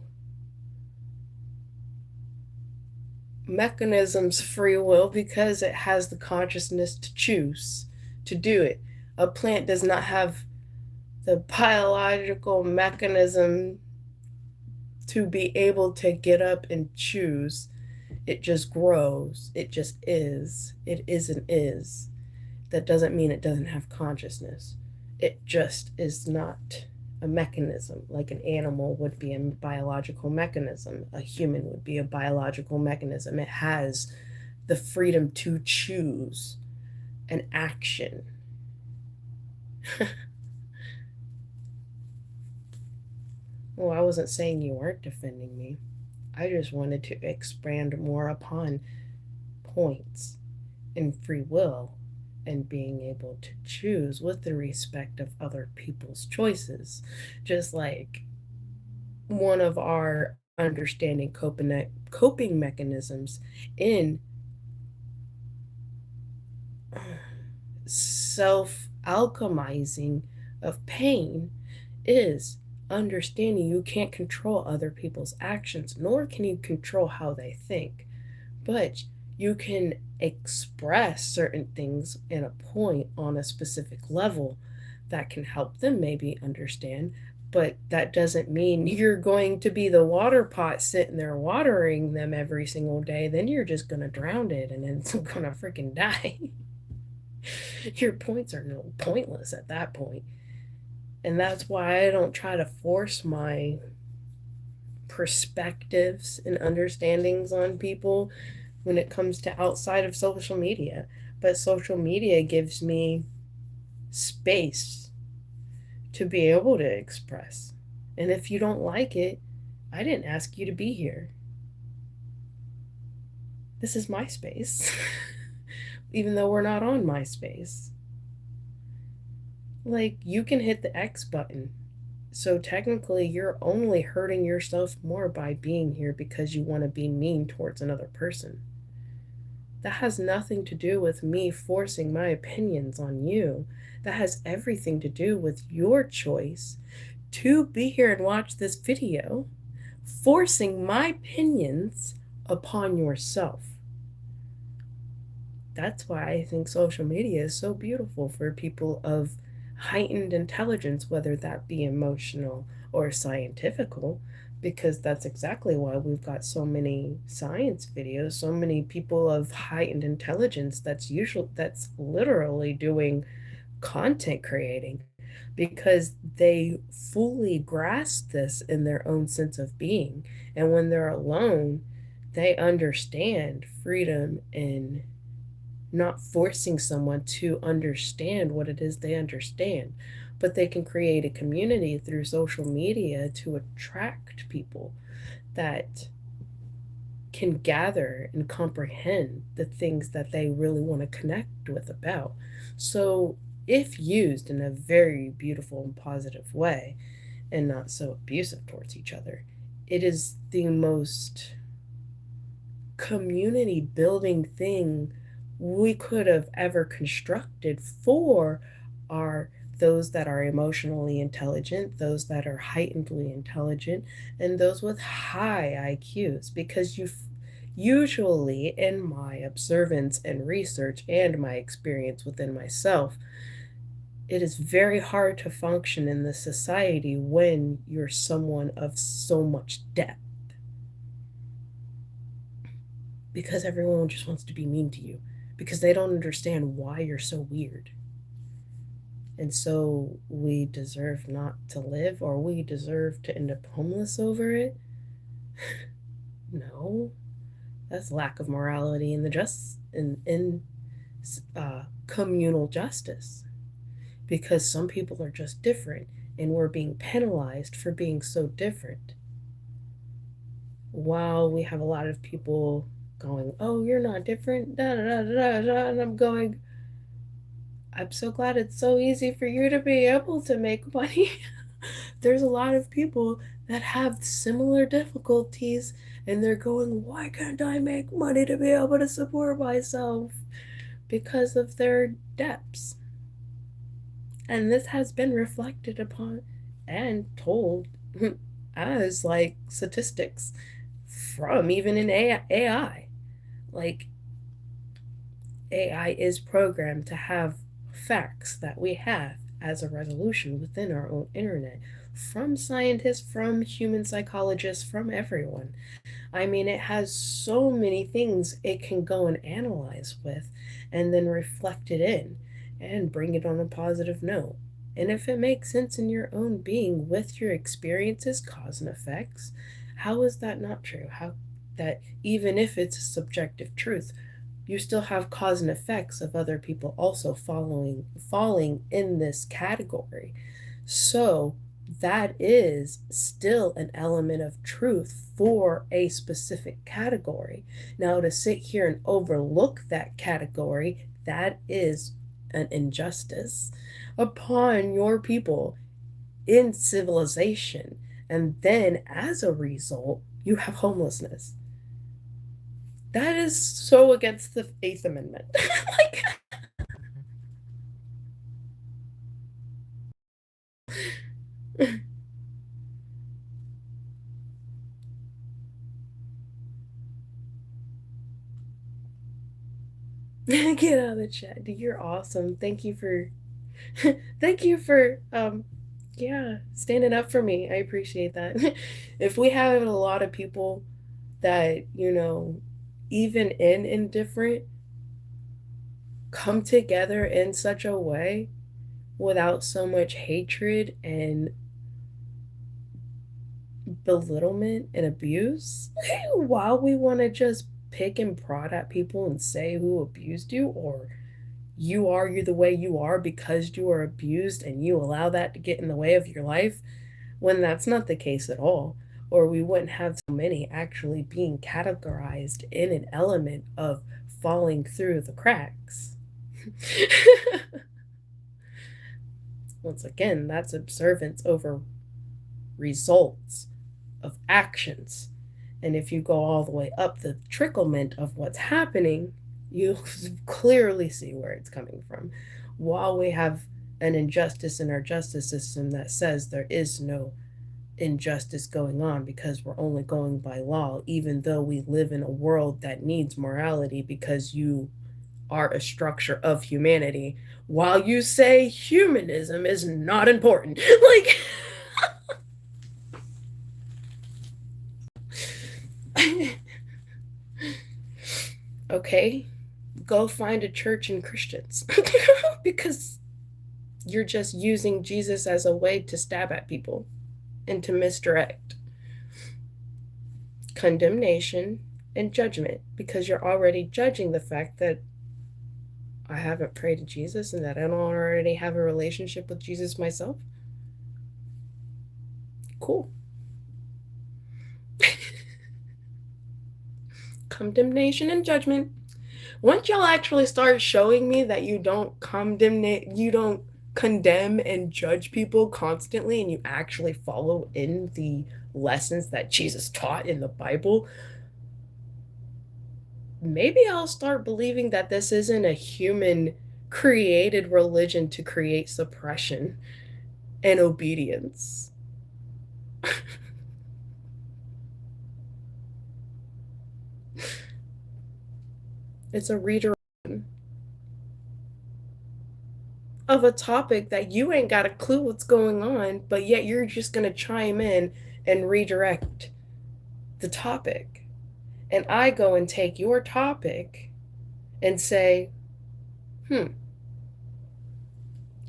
mechanism's free will because it has the consciousness to choose to do it. A plant does not have the biological mechanism to be able to get up and choose. It just grows. It just is. It is and is. That doesn't mean it doesn't have consciousness. It just is not a mechanism. Like an animal would be a biological mechanism, a human would be a biological mechanism. It has the freedom to choose an action. Well, I wasn't saying you weren't defending me. I just wanted to expand more upon points in free will and being able to choose with the respect of other people's choices. Just like one of our understanding coping mechanisms in self alchemizing of pain is understanding you can't control other people's actions, nor can you control how they think, but you can express certain things in a point on a specific level that can help them maybe understand. But that doesn't mean you're going to be the water pot sitting there watering them every single day. Then you're just going to drown it and it's going to freaking die. Your points are no pointless at that point. And that's why I don't try to force my perspectives and understandings on people when it comes to outside of social media. But social media gives me space to be able to express. And if you don't like it, I didn't ask you to be here. This is my space, even though we're not on MySpace. Like, you can hit the X button. So technically, you're only hurting yourself more by being here because you want to be mean towards another person. That has nothing to do with me forcing my opinions on you. That has everything to do with your choice to be here and watch this video, forcing my opinions upon yourself. That's why I think social media is so beautiful for people of heightened intelligence, whether that be emotional or scientifical, because that's exactly why we've got so many science videos, so many people of heightened intelligence that's literally doing content creating because they fully grasp this in their own sense of being. And when they're alone, they understand freedom and not forcing someone to understand what it is they understand, but they can create a community through social media to attract people that can gather and comprehend the things that they really want to connect with about. So, if used in a very beautiful and positive way and not so abusive towards each other, it is the most community building thing we could have ever constructed for our those that are emotionally intelligent, those that are heightenedly intelligent, and those with high IQs. Because usually, in my observance and research and my experience within myself, it is very hard to function in this society when you're someone of so much depth because everyone just wants to be mean to you because they don't understand why you're so weird. And so we deserve not to live or we deserve to end up homeless over it. No, that's lack of morality in the communal justice because some people are just different and we're being penalized for being so different. While we have a lot of people going, "Oh, you're not different," da da da da da, and I'm going, I'm so glad it's so easy for you to be able to make money. There's a lot of people that have similar difficulties and they're going, why can't I make money to be able to support myself? Because of their debts. And this has been reflected upon and told as like statistics from even in AI. Like AI is programmed to have facts that we have as a resolution within our own internet from scientists, from human psychologists, from everyone. I mean, it has so many things it can go and analyze with and then reflect it in and bring it on a positive note. And if it makes sense in your own being with your experiences, cause and effects, how is that not true? How that even if it's a subjective truth, you still have cause and effects of other people also falling in this category. So that is still an element of truth for a specific category. Now, to sit here and overlook that category, that is an injustice upon your people in civilization. And then, as a result, you have homelessness. That is so against the Eighth Amendment. Like, get out of the chat. Dude, you're awesome. Thank you for yeah, standing up for me. I appreciate that. If we have a lot of people that, even in indifferent, come together in such a way without so much hatred and belittlement and abuse, while we want to just pick and prod at people and say who abused you or you're the way you are because you are abused and you allow that to get in the way of your life when that's not the case at all. or we wouldn't have so many actually being categorized in an element of falling through the cracks. Once again, that's observance over results of actions. And if you go all the way up the tricklement of what's happening, you clearly see where it's coming from. While we have an injustice in our justice system that says there is no injustice going on because we're only going by law, even though we live in a world that needs morality because you are a structure of humanity, while you say humanism is not important. Like, okay, go find a church and Christians because you're just using Jesus as a way to stab at people and to misdirect condemnation and judgment because you're already judging the fact that I haven't prayed to Jesus and that I don't already have a relationship with Jesus myself. Cool. Condemnation and judgment. Once y'all actually start showing me that you don't condemn and judge people constantly and you actually follow in the lessons that Jesus taught in the Bible, maybe I'll start believing that this isn't a human created religion to create suppression and obedience. It's a redirection of a topic that you ain't got a clue what's going on, but yet you're just going to chime in and redirect the topic. And I go and take your topic and say,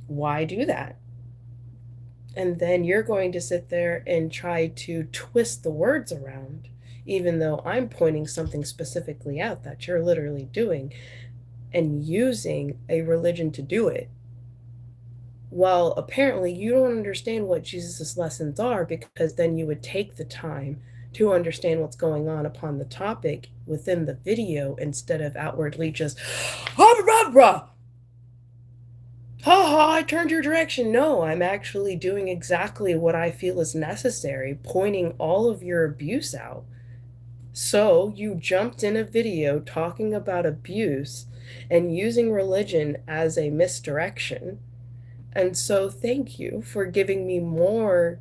why do that? And then you're going to sit there and try to twist the words around, even though I'm pointing something specifically out that you're literally doing and using a religion to do it. Well, apparently you don't understand what Jesus' lessons are because then you would take the time to understand what's going on upon the topic within the video instead of outwardly just, ha ha, I turned your direction. No, I'm actually doing exactly what I feel is necessary, pointing all of your abuse out. So you jumped in a video talking about abuse and using religion as a misdirection. And so thank you for giving me more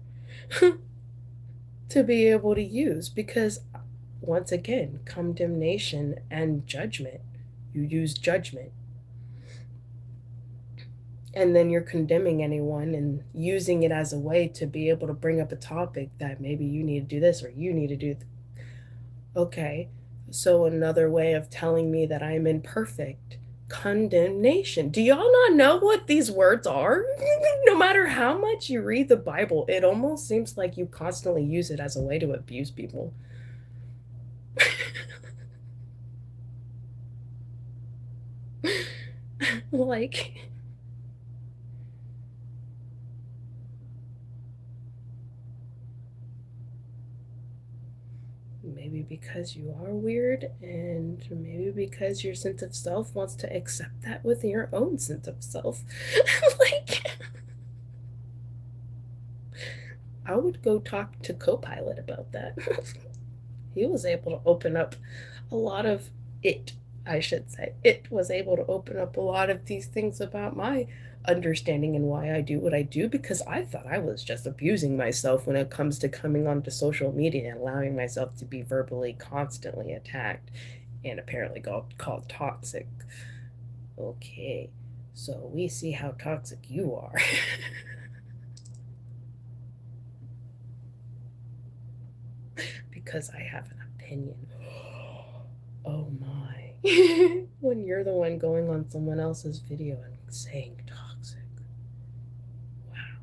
to be able to use because, once again, condemnation and judgment. You use judgment. And then you're condemning anyone and using it as a way to be able to bring up a topic that maybe you need to do this or you need to do. Okay, so another way of telling me that I'm imperfect. Condemnation. Do y'all not know what these words are? No matter how much you read the Bible, it almost seems like you constantly use it as a way to abuse people. Like, maybe because you are weird, and maybe because your sense of self wants to accept that with your own sense of self. Like, I would go talk to Copilot about that. He was able to open up a lot of it, I should say. It was able to open up a lot of these things about my understanding and why I do what I do because I thought I was just abusing myself when it comes to coming onto social media and allowing myself to be verbally constantly attacked and apparently called toxic. Okay, so we see how toxic you are. Because I have an opinion. Oh my. When you're the one going on someone else's video and saying toxic. Wow.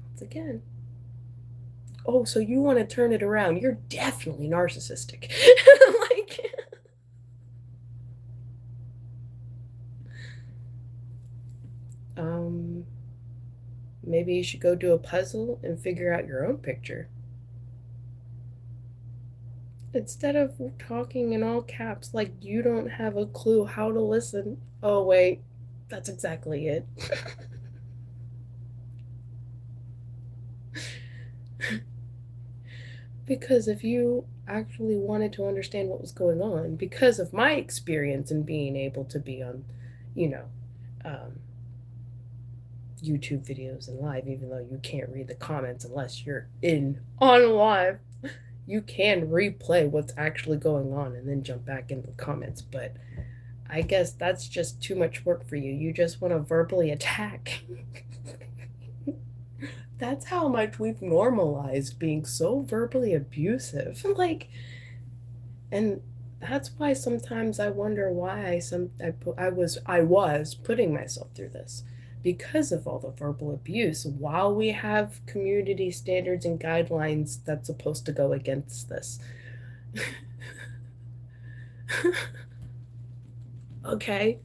Once again. Oh, so you want to turn it around. You're definitely narcissistic. Like, Maybe you should go do a puzzle and figure out your own picture. Instead of talking in all caps like you don't have a clue how to listen. Oh, wait, that's exactly it. Because if you actually wanted to understand what was going on, because of my experience in being able to be on, you know, um, YouTube videos and live, even though you can't read the comments unless you're in on live, you can replay what's actually going on and then jump back into the comments. But I guess that's just too much work for you. You just want to verbally attack. That's how much we've normalized being so verbally abusive. Like, and that's why sometimes I wonder why I was putting myself through this because of all the verbal abuse while we have community standards and guidelines that's supposed to go against this. Okay,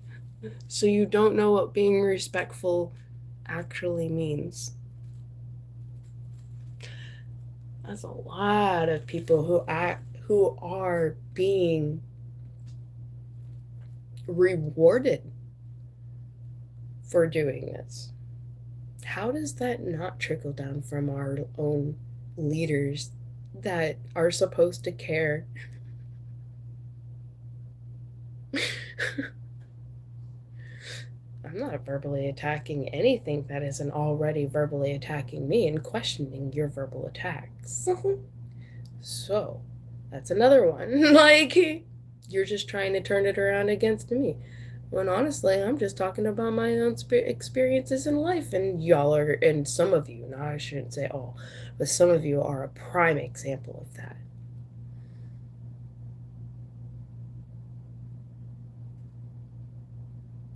so you don't know what being respectful actually means. That's a lot of people who are being rewarded for doing this. How does that not trickle down from our own leaders that are supposed to care? I'm not verbally attacking anything that isn't already verbally attacking me and questioning your verbal attacks. So, that's another one. Like, you're just trying to turn it around against me. When honestly, I'm just talking about my own experiences in life, and y'all are, and some of you, now I shouldn't say all, but some of you are a prime example of that.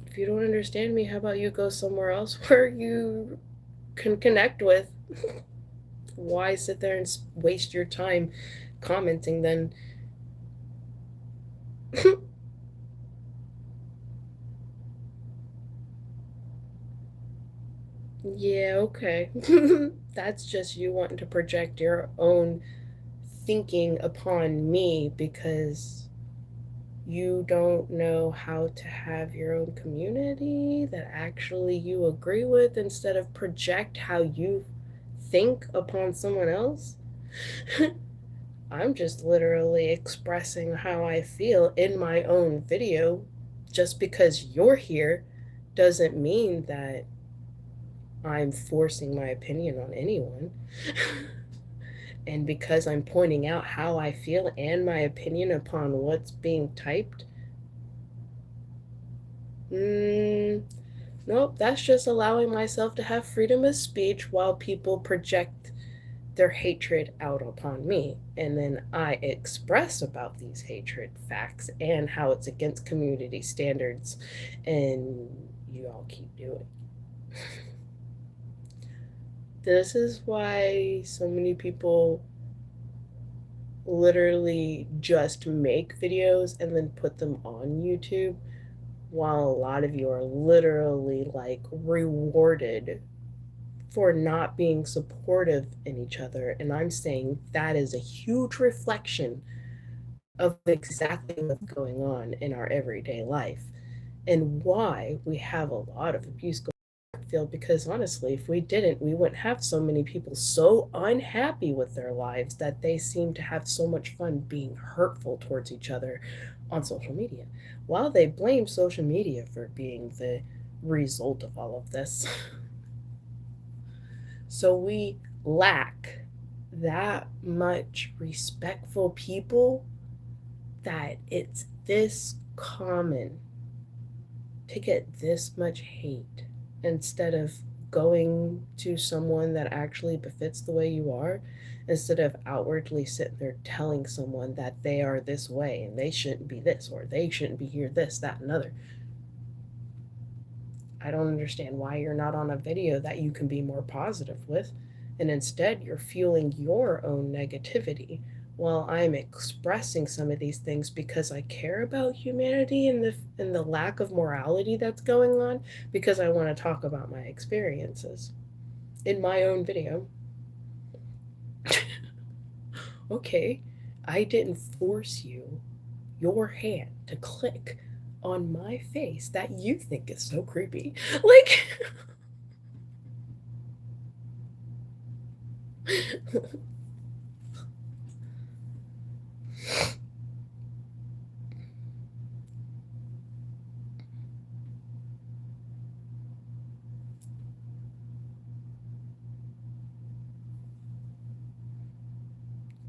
If you don't understand me, how about you go somewhere else where you can connect with? Why sit there and waste your time commenting then? Yeah, okay. That's just you wanting to project your own thinking upon me because you don't know how to have your own community that actually you agree with instead of project how you think upon someone else. I'm just literally expressing how I feel in my own video. Just because you're here doesn't mean that I'm forcing my opinion on anyone. And because I'm pointing out how I feel and my opinion upon what's being typed, mm, nope, that's just allowing myself to have freedom of speech while people project their hatred out upon me. And then I express about these hatred facts and how it's against community standards, and you all keep doing. This is why so many people literally just make videos and then put them on YouTube, while a lot of you are literally like rewarded for not being supportive in each other. And I'm saying that is a huge reflection of exactly what's going on in our everyday life and why we have a lot of abuse going on in the field. Because honestly, if we didn't, we wouldn't have so many people so unhappy with their lives that they seem to have so much fun being hurtful towards each other on social media, while they blame social media for being the result of all of this. So we lack that much respectful people that it's this common to get this much hate instead of going to someone that actually befits the way you are, instead of outwardly sitting there telling someone that they are this way and they shouldn't be this or they shouldn't be here, this, that, and other. I don't understand why you're not on a video that you can be more positive with, and instead you're fueling your own negativity while I'm expressing some of these things because I care about humanity and the lack of morality that's going on, because I want to talk about my experiences. in my own video. Okay, I didn't force your hand to click on my face that you think is so creepy. Like,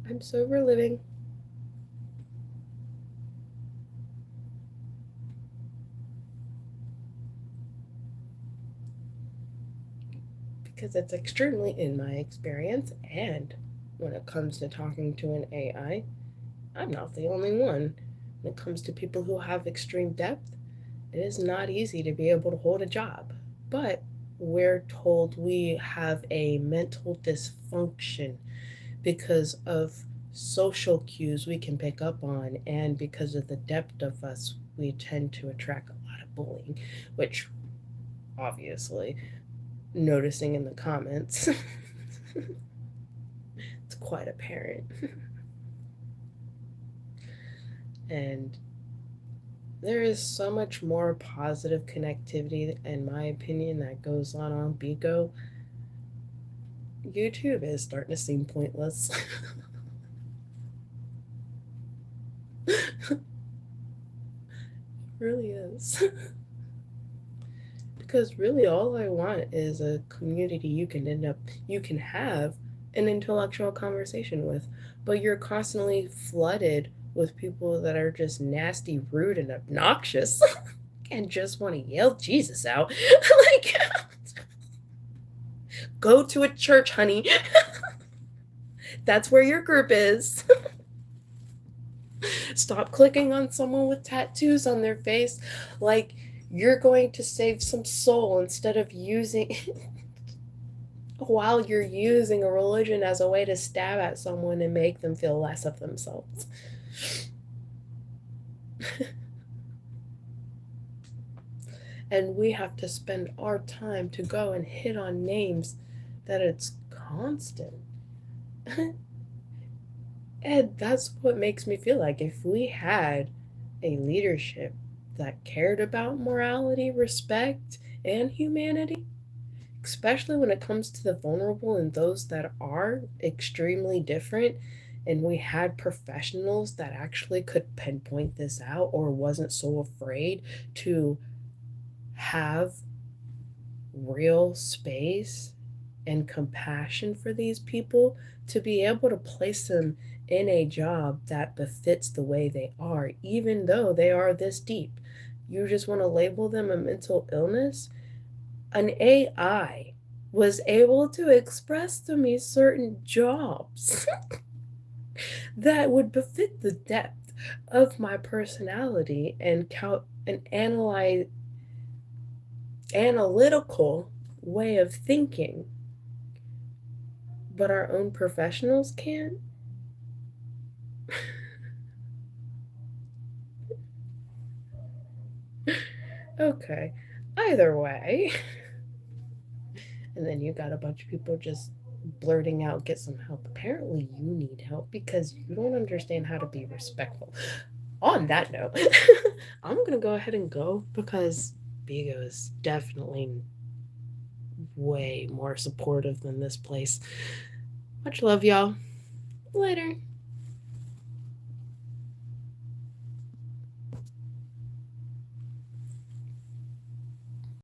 I'm sober living. Because it's extremely, in my experience, and when it comes to talking to an AI, I'm not the only one. When it comes to people who have extreme depth, it is not easy to be able to hold a job. But we're told we have a mental dysfunction because of social cues we can pick up on, and because of the depth of us, we tend to attract a lot of bullying, which obviously, noticing in the comments, it's quite apparent. And there is so much more positive connectivity, in my opinion, that goes on Bigo. YouTube is starting to seem pointless. It really is. Because really all I want is a community you can have an intellectual conversation with, but you're constantly flooded with people that are just nasty, rude, and obnoxious and just want to yell Jesus out. Like, go to a church, honey. That's where your group is. Stop clicking on someone with tattoos on their face like you're going to save some soul instead of using while you're using a religion as a way to stab at someone and make them feel less of themselves. And we have to spend our time to go and hit on names that it's constant. And that's what makes me feel like if we had a leadership that cared about morality, respect, and humanity, especially when it comes to the vulnerable and those that are extremely different, and we had professionals that actually could pinpoint this out or wasn't so afraid to have real space and compassion for these people, to be able to place them in a job that befits the way they are, even though they are this deep. You just want to label them a mental illness? An AI was able to express to me certain jobs that would befit the depth of my personality and an analytical way of thinking, but our own professionals can't. Okay, either way. And then you got a bunch of people just blurting out, get some help. Apparently, you need help because you don't understand how to be respectful. On that note, I'm gonna go ahead and go because Bigo is definitely way more supportive than this place. Much love, y'all. Later.